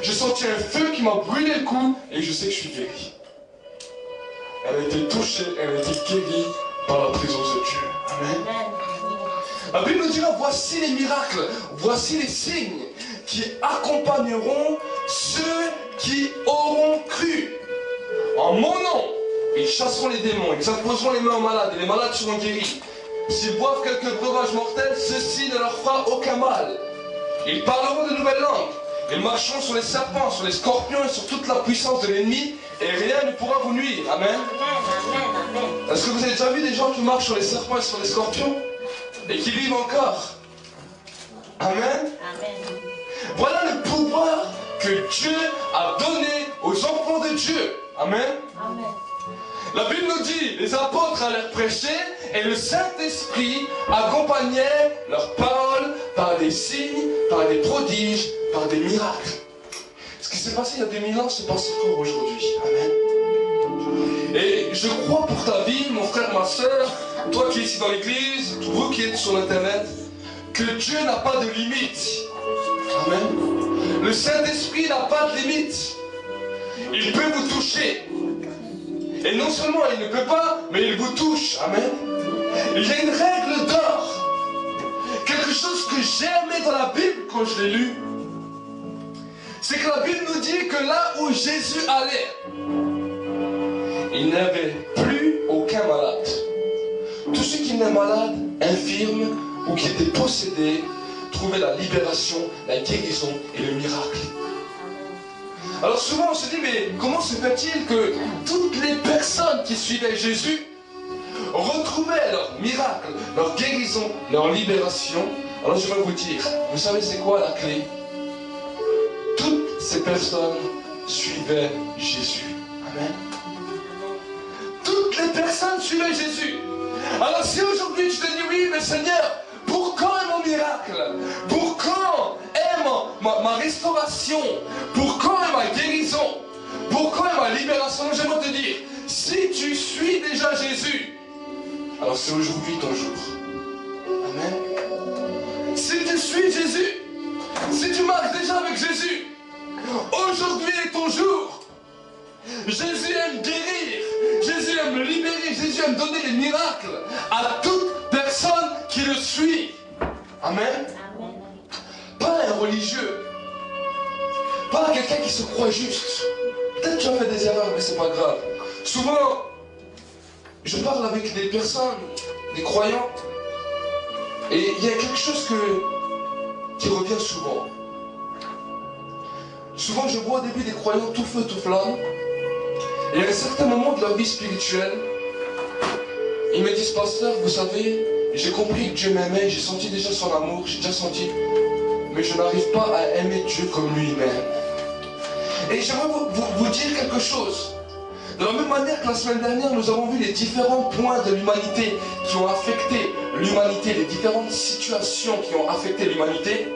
S2: j'ai senti un feu qui m'a brûlé le cou et je sais que je suis guéri. Elle a été touchée, elle a été guérie par la présence de Dieu. Amen. La Bible nous dira, voici les miracles, voici les signes qui accompagneront ceux qui auront cru. En mon nom, ils chasseront les démons, ils imposeront les mains aux malades et les malades seront guéris. S'ils boivent quelques breuvages mortels, ceci ne leur fera aucun mal. Ils parleront de nouvelles langues. Ils marcheront sur les serpents, sur les scorpions et sur toute la puissance de l'ennemi et rien ne pourra vous nuire. Amen. Est-ce que vous avez déjà vu des gens qui marchent sur les serpents et sur les scorpions et qui vivent encore? Amen. Voilà le pouvoir que Dieu a donné aux enfants de Dieu. Amen. La Bible nous dit, les apôtres allèrent prêcher et le Saint-Esprit accompagnait leurs paroles par des signes, par des prodiges, par des miracles. Ce qui s'est passé il y a 2000 ans se passe encore aujourd'hui. Amen. Et je crois pour ta vie, mon frère, ma soeur, toi qui es ici dans l'église, vous qui êtes sur l'internet, que Dieu n'a pas de limite. Amen. Le Saint-Esprit n'a pas de limite. Il peut vous toucher. Et non seulement il ne peut pas, mais il vous touche. Amen. Il y a une règle d'or. Quelque chose que j'ai aimé dans la Bible quand je l'ai lu. C'est que la Bible nous dit que là où Jésus allait, il n'y avait plus aucun malade. Tous ceux qui étaient malades, infirmes ou qui étaient possédés, trouvaient la libération, la guérison et le miracle. Alors souvent on se dit, mais comment se fait-il que toutes les personnes qui suivaient Jésus retrouvaient leur miracle, leur guérison, leur libération? Alors je vais vous dire, vous savez c'est quoi la clé? Toutes ces personnes suivaient Jésus. Amen. Toutes les personnes suivaient Jésus. Alors si aujourd'hui tu te dis, oui mais Seigneur, pour quand est mon miracle? Pour quand est ma restauration? Pour quand est ma guérison? Pour quand est ma libération? J'aimerais te dire, si tu suis déjà Jésus, alors c'est aujourd'hui ton jour. Amen. Si tu suis Jésus, si tu marches déjà avec Jésus, aujourd'hui est ton jour. Jésus aime guérir, Jésus aime libérer, Jésus aime donner les miracles à toute personne qui le suit. Amen. Pas un religieux, pas quelqu'un qui se croit juste. Peut-être que tu as fait des erreurs, mais c'est pas grave. Souvent, je parle avec des personnes, des croyants, et il y a quelque chose qui revient souvent. Souvent, je vois au début des croyants tout feu, tout flamme, et à un certain moment de leur vie spirituelle, ils me disent, pasteur, vous savez, j'ai compris que Dieu m'aimait, j'ai senti déjà son amour, j'ai déjà senti, mais je n'arrive pas à aimer Dieu comme lui-même. Et j'aimerais vous dire quelque chose. De la même manière que la semaine dernière, nous avons vu les différents points de l'humanité qui ont affecté l'humanité, les différentes situations qui ont affecté l'humanité.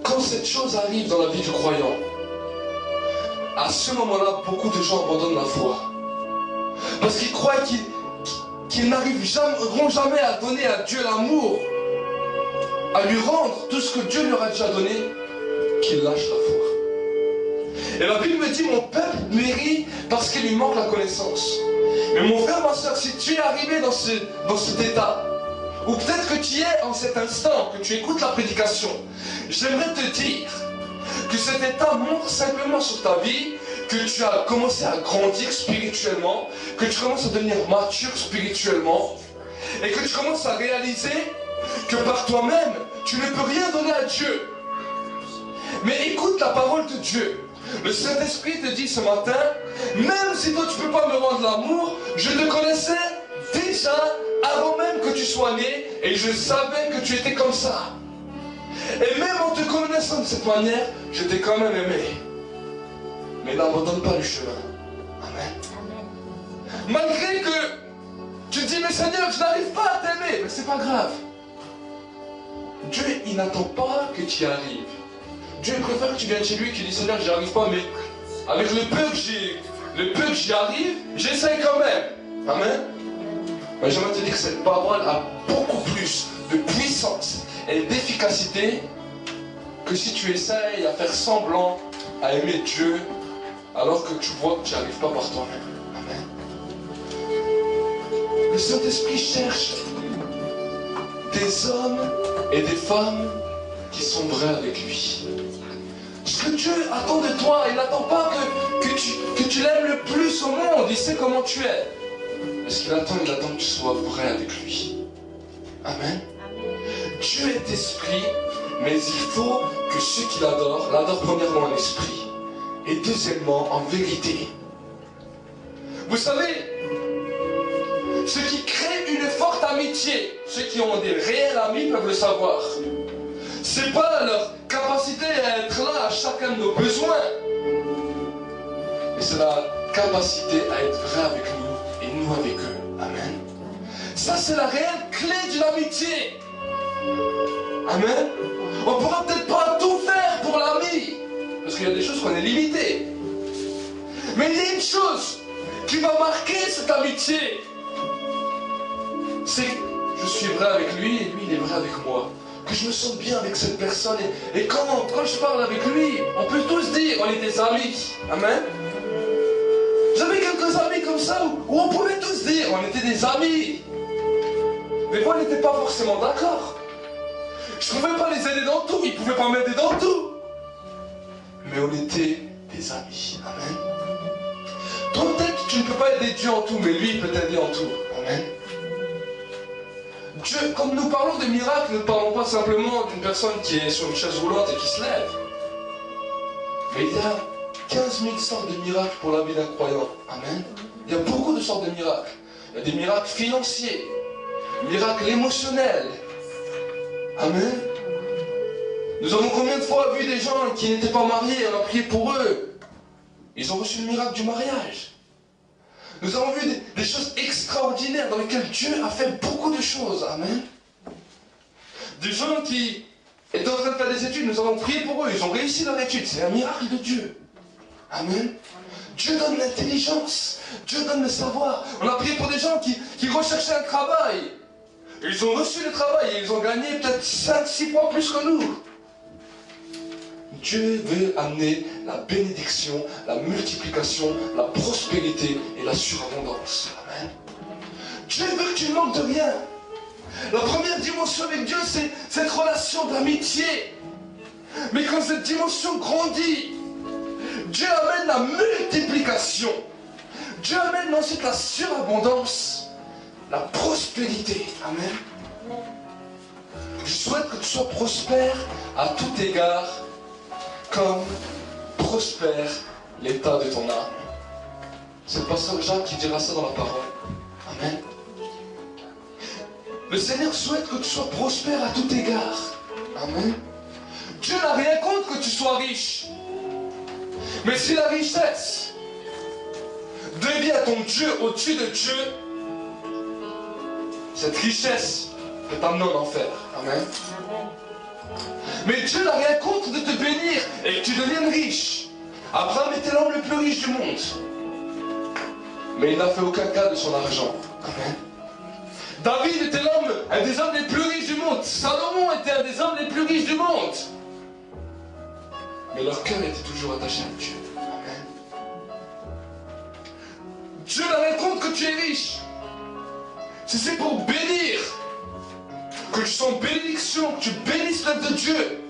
S2: Quand cette chose arrive dans la vie du croyant, à ce moment-là, beaucoup de gens abandonnent la foi. Parce qu'ils croient qu'ils n'arriveront jamais à donner à Dieu l'amour, à lui rendre tout ce que Dieu leur a déjà donné, qu'ils lâchent la foi. Et la Bible me dit, mon peuple périt parce qu'il lui manque la connaissance. Mais mon frère, ma soeur, si tu es arrivé dans cet état, ou peut-être que tu y es en cet instant, que tu écoutes la prédication, j'aimerais te dire que cet état montre simplement sur ta vie que tu as commencé à grandir spirituellement, que tu commences à devenir mature spirituellement, et que tu commences à réaliser que par toi-même, tu ne peux rien donner à Dieu. Mais écoute la parole de Dieu. Le Saint-Esprit te dit ce matin, même si toi tu ne peux pas me rendre l'amour, je te connaissais déjà avant même que tu sois né et je savais que tu étais comme ça. Et même en te connaissant de cette manière, je t'ai quand même aimé. Mais n'abandonne pas le chemin. Amen. Malgré que tu dis, mais Seigneur, je n'arrive pas à t'aimer, mais c'est pas grave. Dieu, il n'attend pas que tu y arrives. Dieu préfère que tu viennes chez lui et qu'il dise, Seigneur, j'y arrive pas, mais avec le peu que j'y arrive, j'essaye quand même. Amen. Mais j'aimerais te dire que cette parole a beaucoup plus de puissance et d'efficacité que si tu essayes à faire semblant à aimer Dieu alors que tu vois que tu n'y arrives pas par toi-même. Amen. Le Saint-Esprit cherche des hommes et des femmes qui sont vrais avec lui. Ce que Dieu attend de toi, il n'attend pas que tu l'aimes le plus au monde, il sait comment tu es. Mais ce qu'il attend, il attend que tu sois vrai avec lui. Amen. Dieu est esprit, mais il faut que ceux qui l'adorent premièrement en esprit et deuxièmement en vérité. Vous savez, ce qui crée une forte amitié, ceux qui ont des réels amis peuvent le savoir. C'est pas leur capacité à être là à chacun de nos besoins, mais c'est la capacité à être vrai avec nous et nous avec eux. Amen. Ça, c'est la réelle clé d'une amitié. Amen. On ne pourra peut-être pas tout faire pour l'ami, parce qu'il y a des choses qu'on est limité. Mais il y a une chose qui va marquer cette amitié, c'est que je suis vrai avec lui et lui il est vrai avec moi. Que je me sente bien avec cette personne. Et quand je parle avec lui, on peut tous dire on est des amis. Amen. J'avais quelques amis comme ça où on pouvait tous dire on était des amis. Des fois on n'était pas forcément d'accord. Je ne pouvais pas les aider dans tout, ils ne pouvaient pas m'aider dans tout. Mais on était des amis. Amen. Toi peut-être tu ne peux pas aider Dieu en tout, mais lui il peut t'aider en tout. Amen. Dieu, quand nous parlons de miracles, nous ne parlons pas simplement d'une personne qui est sur une chaise roulante et qui se lève. Mais il y a 15 000 sortes de miracles pour la vie d'un croyant. Amen. Il y a beaucoup de sortes de miracles. Il y a des miracles financiers, miracles émotionnels. Amen. Nous avons combien de fois vu des gens qui n'étaient pas mariés, on a prié pour eux. Ils ont reçu le miracle du mariage. Nous avons vu des choses extraordinaires dans lesquelles Dieu a fait beaucoup de choses. Amen. Des gens qui étaient en train de faire des études, nous avons prié pour eux, ils ont réussi leur étude. C'est un miracle de Dieu. Amen. Dieu donne l'intelligence, Dieu donne le savoir. On a prié pour des gens qui recherchaient un travail. Ils ont reçu le travail et ils ont gagné peut-être 5-6 fois plus que nous. Dieu veut amener la bénédiction, la multiplication, la prospérité et la surabondance. Amen. Dieu veut que tu ne manques de rien. La première dimension avec Dieu, c'est cette relation d'amitié. Mais quand cette dimension grandit, Dieu amène la multiplication. Dieu amène ensuite la surabondance, la prospérité. Amen. Je souhaite que tu sois prospère à tout égard, comme prospère l'état de ton âme. C'est le pasteur Jacques qui dira ça dans la parole. Amen. Le Seigneur souhaite que tu sois prospère à tout égard. Amen. Dieu n'a rien contre que tu sois riche. Mais si la richesse devient ton Dieu au-dessus de Dieu, cette richesse peut t'amener en enfer. Amen. Mais Dieu n'a rien contre de te bénir et que tu deviennes riche. Abraham était l'homme le plus riche du monde. Mais il n'a fait aucun cas de son argent. Amen. David était un des hommes les plus riches du monde. Salomon était un des hommes les plus riches du monde. Mais leur cœur était toujours attaché à Dieu. Amen. Dieu n'a rien contre que tu es riche. Si c'est pour bénir, que tu sois en bénédiction, que tu bénisses l'œuvre de Dieu,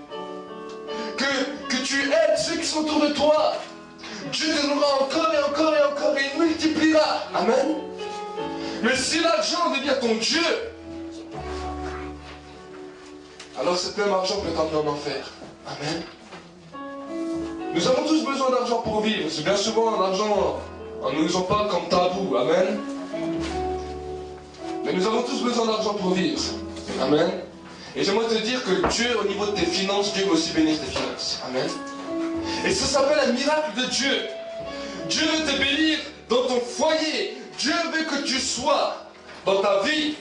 S2: que tu aides ceux qui sont autour de toi, Dieu te donnera encore et encore et encore et il multipliera. Amen. Mais si l'argent devient ton Dieu, alors cet même argent peut t'emmener en enfer. Amen. Nous avons tous besoin d'argent pour vivre. C'est bien souvent l'argent, on nous en parle comme tabou. Amen. Mais nous avons tous besoin d'argent pour vivre. Amen. Et j'aimerais te dire que Dieu, au niveau de tes finances, Dieu veut aussi bénir tes finances. Amen. Et ça s'appelle un miracle de Dieu. Dieu veut te bénir dans ton foyer. Dieu veut que tu sois dans ta vie.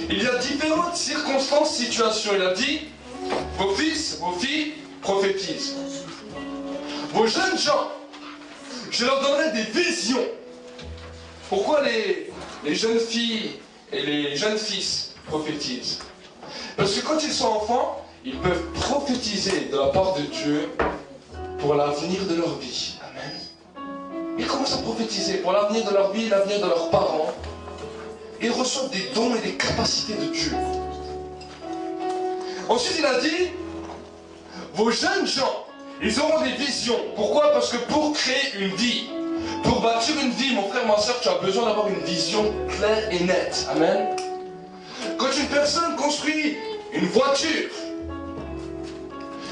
S2: Il y a différentes circonstances, situations. Il a dit, vos fils, vos filles prophétisent. Vos jeunes gens, je leur donnerai des visions. Pourquoi les jeunes filles et les jeunes fils prophétisent? Parce que quand ils sont enfants, ils peuvent prophétiser de la part de Dieu pour l'avenir de leur vie. Amen. Ils commencent à prophétiser pour l'avenir de leur vie, l'avenir de leurs parents. Ils reçoivent des dons et des capacités de Dieu. Ensuite, il a dit, vos jeunes gens, ils auront des visions. Pourquoi? Parce que pour créer une vie, pour bâtir une vie, mon frère, ma soeur, tu as besoin d'avoir une vision claire et nette. Amen. Quand une personne construit une voiture,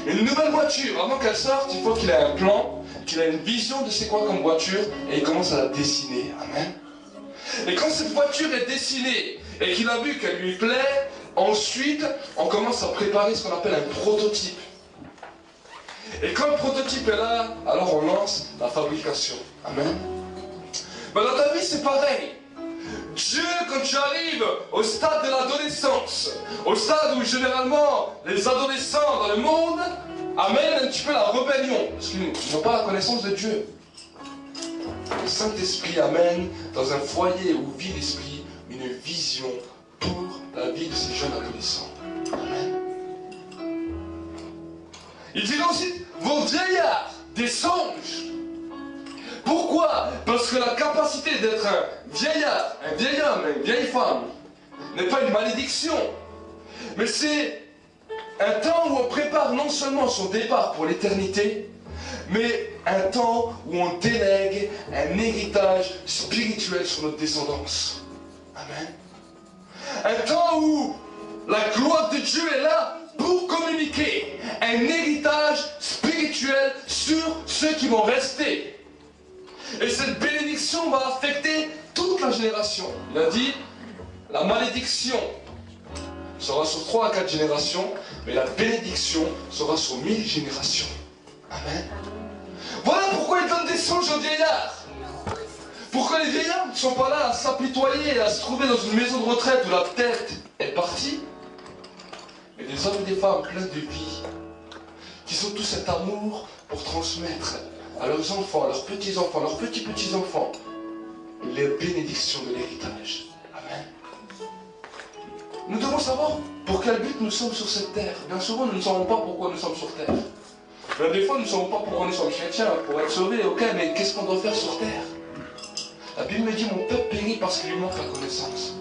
S2: une nouvelle voiture, avant qu'elle sorte, il faut qu'il ait un plan, qu'il ait une vision de c'est quoi comme voiture, et il commence à la dessiner. Amen. Et quand cette voiture est dessinée, et qu'il a vu qu'elle lui plaît, ensuite, on commence à préparer ce qu'on appelle un prototype. Et quand le prototype est là, alors on lance la fabrication. Amen. Ben dans ta vie, c'est pareil. Dieu, quand tu arrives au stade de l'adolescence, au stade où généralement les adolescents dans le monde amènent un petit peu la rébellion, parce qu'ils n'ont pas la connaissance de Dieu. Le Saint-Esprit amène dans un foyer où vit l'Esprit une vision pour la vie de ces jeunes adolescents. Amen. Il dit ensuite, vos vieillards, des songes. Pourquoi? Parce que la capacité d'être un vieillard, un vieil homme, une vieille femme, n'est pas une malédiction. Mais c'est un temps où on prépare non seulement son départ pour l'éternité, mais un temps où on délègue un héritage spirituel sur notre descendance. Amen. Un temps où la gloire de Dieu est là pour communiquer un héritage spirituel sur ceux qui vont rester. Et cette bénédiction va affecter toute la génération. Il a dit, la malédiction sera sur 3 à 4 générations, mais la bénédiction sera sur 1000 générations. Amen. Voilà pourquoi il donne des songes aux vieillards. Pourquoi les vieillards ne sont pas là à s'apitoyer, à se trouver dans une maison de retraite où la tête est partie, mais des hommes et des femmes pleins de vie, qui ont tout cet amour pour transmettre à leurs enfants, à leurs petits-enfants, leurs petits-petits-enfants, les bénédictions de l'héritage. Amen. Nous devons savoir pour quel but nous sommes sur cette terre. Bien souvent, nous ne savons pas pourquoi nous sommes sur terre. Bien des fois, nous ne savons pas pourquoi nous sommes chrétiens, pour être sauvés, ok, mais qu'est-ce qu'on doit faire sur terre? La Bible me dit, mon peuple périt parce qu'il lui manque la connaissance.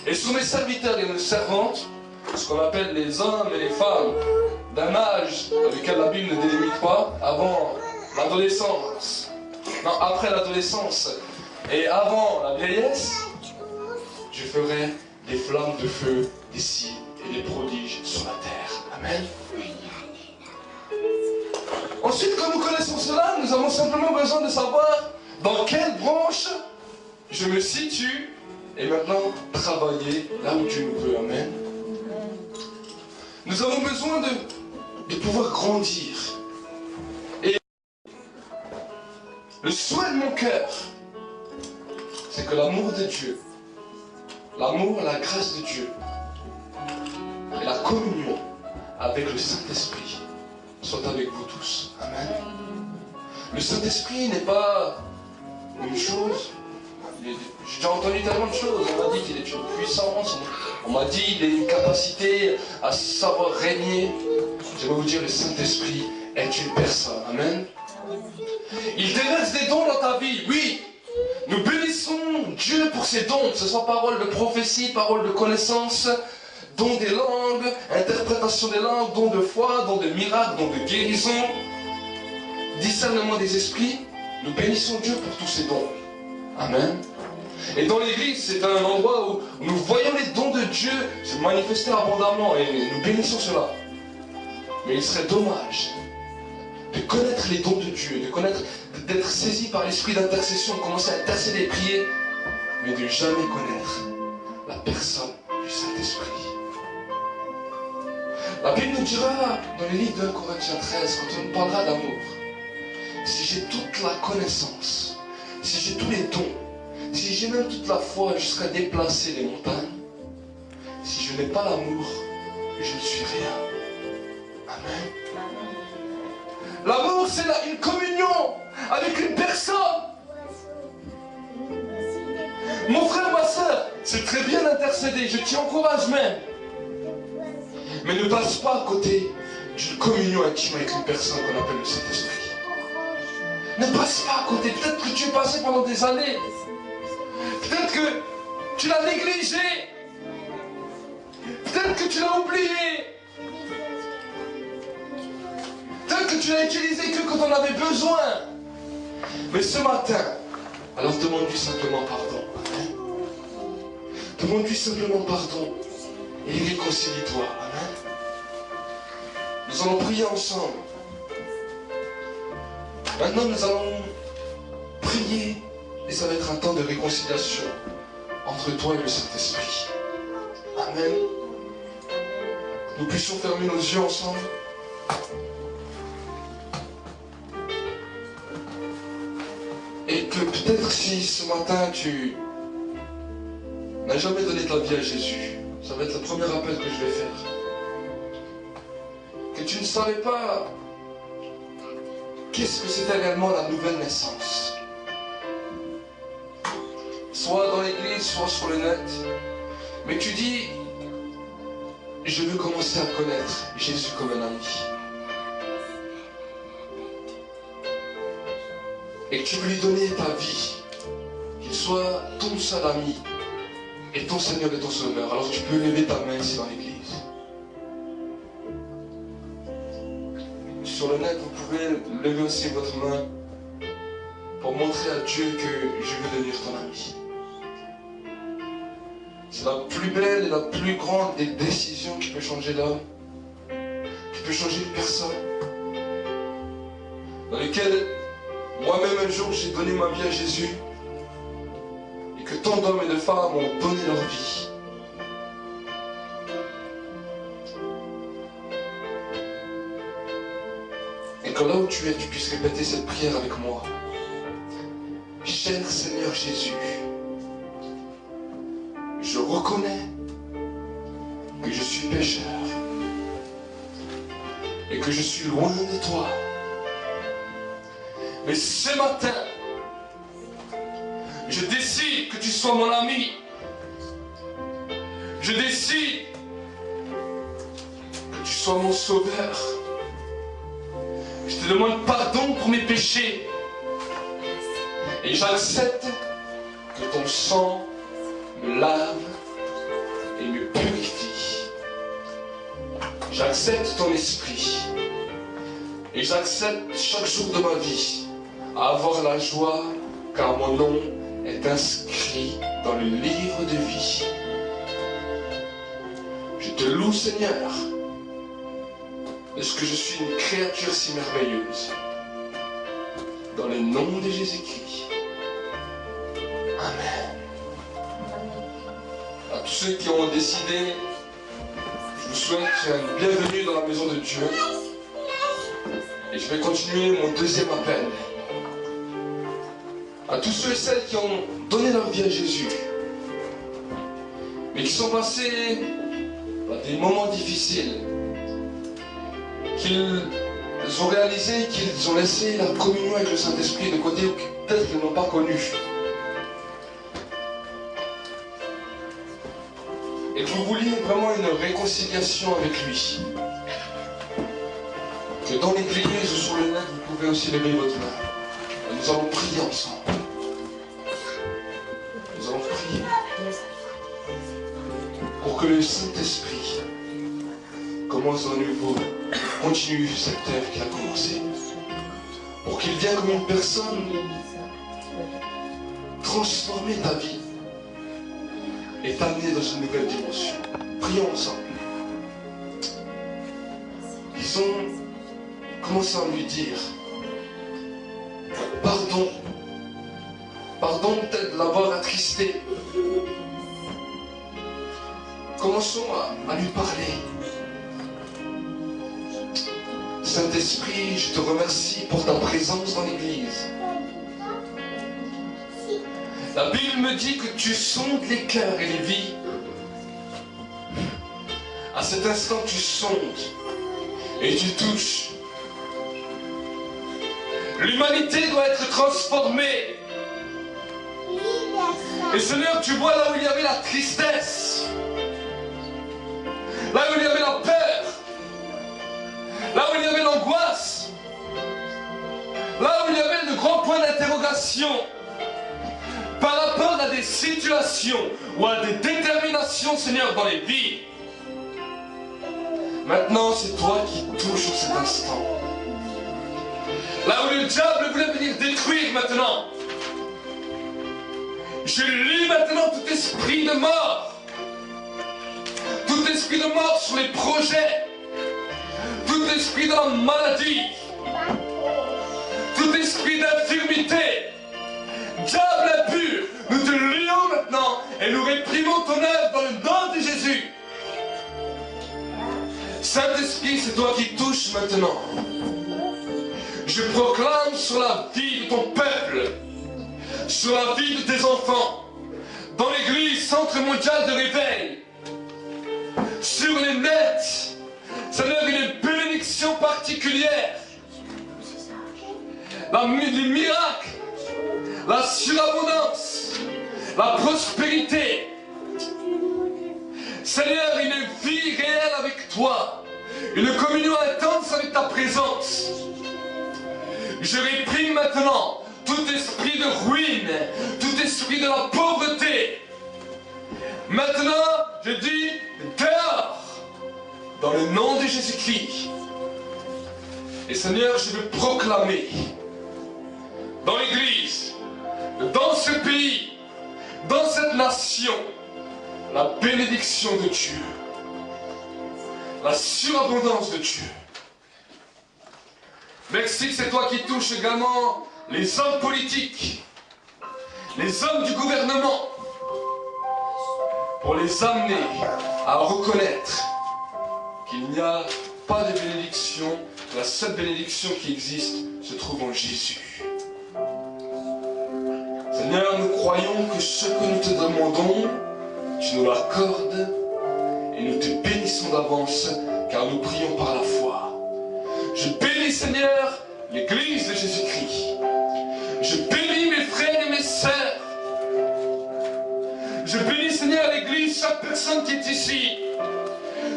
S2: Et sur mes serviteurs et mes servantes, ce qu'on appelle les hommes et les femmes d'un âge dans lequel la Bible ne délimite pas, avant l'adolescence, non, après l'adolescence et avant la vieillesse, je ferai des flammes de feu, des signes et des prodiges sur la terre. Amen. Ensuite, quand nous connaissons cela, nous avons simplement besoin de savoir dans quelle branche je me situe et maintenant travailler là où Dieu nous veut. Amen. Nous avons besoin de pouvoir grandir. Et le souhait de mon cœur, c'est que l'amour de Dieu, l'amour, la grâce de Dieu et la communion avec le Saint-Esprit soient avec vous tous. Amen. Le Saint-Esprit n'est pas une chose. J'ai déjà entendu tellement de choses. On m'a dit qu'il est une puissance. On m'a dit qu'il a une capacité à savoir régner. Je vais vous dire, le Saint-Esprit est une personne. Amen. Il déverse des dons dans ta vie. Oui. Nous bénissons Dieu pour ses dons. Que ce soit parole de prophétie, parole de connaissance, dons des langues, interprétation des langues, dons de foi, dons de miracles, dons de guérison, discernement des esprits. Nous bénissons Dieu pour tous ces dons. Amen. Et dans l'église, c'est un endroit où nous voyons les dons de Dieu se manifester abondamment et nous bénissons cela. Mais il serait dommage de connaître les dons de Dieu, de connaître, d'être saisi par l'esprit d'intercession, de commencer à intercéder et prier, mais de jamais connaître la personne du Saint-Esprit. La Bible nous dira dans le livre de 1 Corinthiens 13, quand on nous parlera d'amour, si j'ai toute la connaissance, si j'ai tous les dons, si j'ai même toute la foi jusqu'à déplacer les montagnes, si je n'ai pas l'amour, je ne suis rien. Amen. L'amour, c'est une communion avec une personne. Mon frère, ma soeur, c'est très bien d'intercéder, je t'y encourage même. Mais ne passe pas à côté d'une communion intime avec une personne qu'on appelle le Saint-Esprit. Ne passe pas à côté. Peut-être que tu es passé pendant des années. Peut-être que tu l'as négligé. Peut-être que tu l'as oublié. Peut-être que tu l'as utilisé que quand on avait besoin. Mais ce matin, alors demande-lui simplement pardon. Amen. Demande-lui simplement pardon. Et réconcilie-toi. Amen. Nous allons prier ensemble. Maintenant, nous allons prier. Et ça va être un temps de réconciliation entre toi et le Saint-Esprit. Amen. Nous puissions fermer nos yeux ensemble. Et que peut-être si ce matin tu n'as jamais donné ta vie à Jésus, ça va être le premier appel que je vais faire. Que tu ne savais pas qu'est-ce que c'était réellement la nouvelle naissance. Soit dans l'église, soit sur le net. Mais tu dis, je veux commencer à connaître Jésus comme un ami. Et que tu veux lui donner ta vie. Qu'il soit ton seul ami et ton Seigneur et ton Sauveur. Alors tu peux lever ta main ici dans l'église. Sur le net, vous pouvez lever aussi votre main pour montrer à Dieu que je veux devenir ton ami. C'est la plus belle et la plus grande des décisions qui peut changer l'homme, qui peut changer une personne, dans lesquelles moi-même un jour j'ai donné ma vie à Jésus et que tant d'hommes et de femmes ont donné leur vie. Et que là où tu es, tu puisses répéter cette prière avec moi. Cher Seigneur Jésus, je reconnais que je suis pécheur et que je suis loin de toi. Mais ce matin, je décide que tu sois mon ami. Je décide que tu sois mon sauveur. Je te demande pardon pour mes péchés. Et j'accepte que ton sang me lave et me purifie. J'accepte ton esprit. Et j'accepte chaque jour de ma vie à avoir la joie car mon nom est inscrit dans le livre de vie. Je te loue, Seigneur, parce que je suis une créature si merveilleuse. Dans le nom de Jésus-Christ. Amen. À tous ceux qui ont décidé, je vous souhaite une bienvenue dans la maison de Dieu. Et je vais continuer mon deuxième appel. À tous ceux et celles qui ont donné leur vie à Jésus, mais qui sont passés par des moments difficiles, qu'ils ont réalisé qu'ils ont laissé la communion avec le Saint-Esprit de côté, ou peut-être qu'ils n'ont pas connu. Et que vous vouliez vraiment une réconciliation avec lui. Que dans l'église ou sur le net, vous pouvez aussi lever votre main. Et nous allons prier ensemble. Nous allons prier pour que le Saint-Esprit commence à nouveau, continue cette œuvre qu'il a commencée. Pour qu'il vienne comme une personne transformer ta vie et t'amener dans une nouvelle dimension. Prions ensemble. Disons, commençons à lui dire pardon. Pardon peut-être de l'avoir attristé. Commençons à lui parler. Saint-Esprit, je te remercie pour ta présence dans l'Église. La Bible me dit que tu sondes les cœurs et les vies. À cet instant, tu sondes et tu touches. L'humanité doit être transformée. Et Seigneur, tu vois là où il y avait la tristesse, là où il y avait la peur, là où il y avait l'angoisse, là où il y avait de grands points d'interrogation par rapport à des situations ou à des déterminations, Seigneur, dans les vies. Maintenant, c'est toi qui touches sur cet instant. Là où le diable voulait venir détruire maintenant, je lis maintenant tout esprit de mort. Tout esprit de mort sur les projets. Tout esprit de la maladie. Tout esprit d'infirmité. Diable impur, nous te lions maintenant et nous réprimons ton œuvre dans le nom de Jésus. Saint-Esprit, c'est toi qui touches maintenant. Je proclame sur la vie de ton peuple, sur la vie de tes enfants, dans l'église Centre Mondial de Réveil, sur les nets, Seigneur, une bénédiction particulière, les miracles, la surabondance, la prospérité. Seigneur, une vie réelle avec toi, une communion intense avec ta présence. Je réprime maintenant tout esprit de ruine, tout esprit de la pauvreté. Maintenant, je dis dehors, dans le nom de Jésus-Christ. Et Seigneur, je veux proclamer dans l'Église, dans ce pays, dans cette nation, la bénédiction de Dieu, la surabondance de Dieu. Merci, c'est toi qui touches également les hommes politiques, les hommes du gouvernement, pour les amener à reconnaître qu'il n'y a pas de bénédiction, la seule bénédiction qui existe se trouve en Jésus. Seigneur, nous croyons que ce que nous te demandons, tu nous l'accordes et nous te bénissons d'avance car nous prions par la foi. Je bénis, Seigneur, l'Église de Jésus-Christ. Je bénis mes frères et mes sœurs. Je bénis, Seigneur, l'Église, chaque personne qui est ici.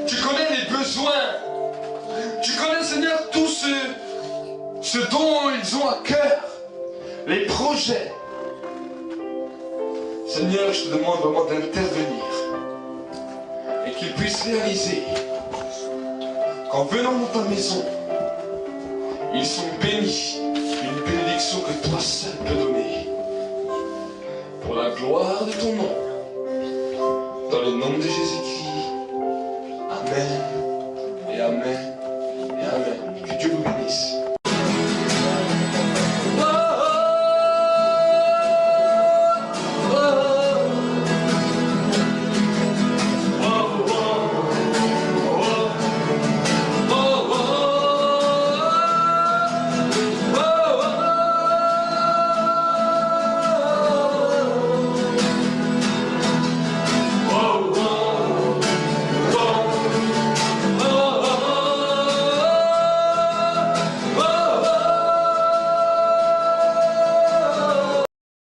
S2: Tu connais les besoins. Tu connais, Seigneur, tout ce dont ils ont à cœur. Les projets. Seigneur, je te demande vraiment d'intervenir. Et qu'ils puissent réaliser qu'en venant dans ta maison, ils sont bénis d'une bénédiction que toi seul peux donner. Pour la gloire de ton nom.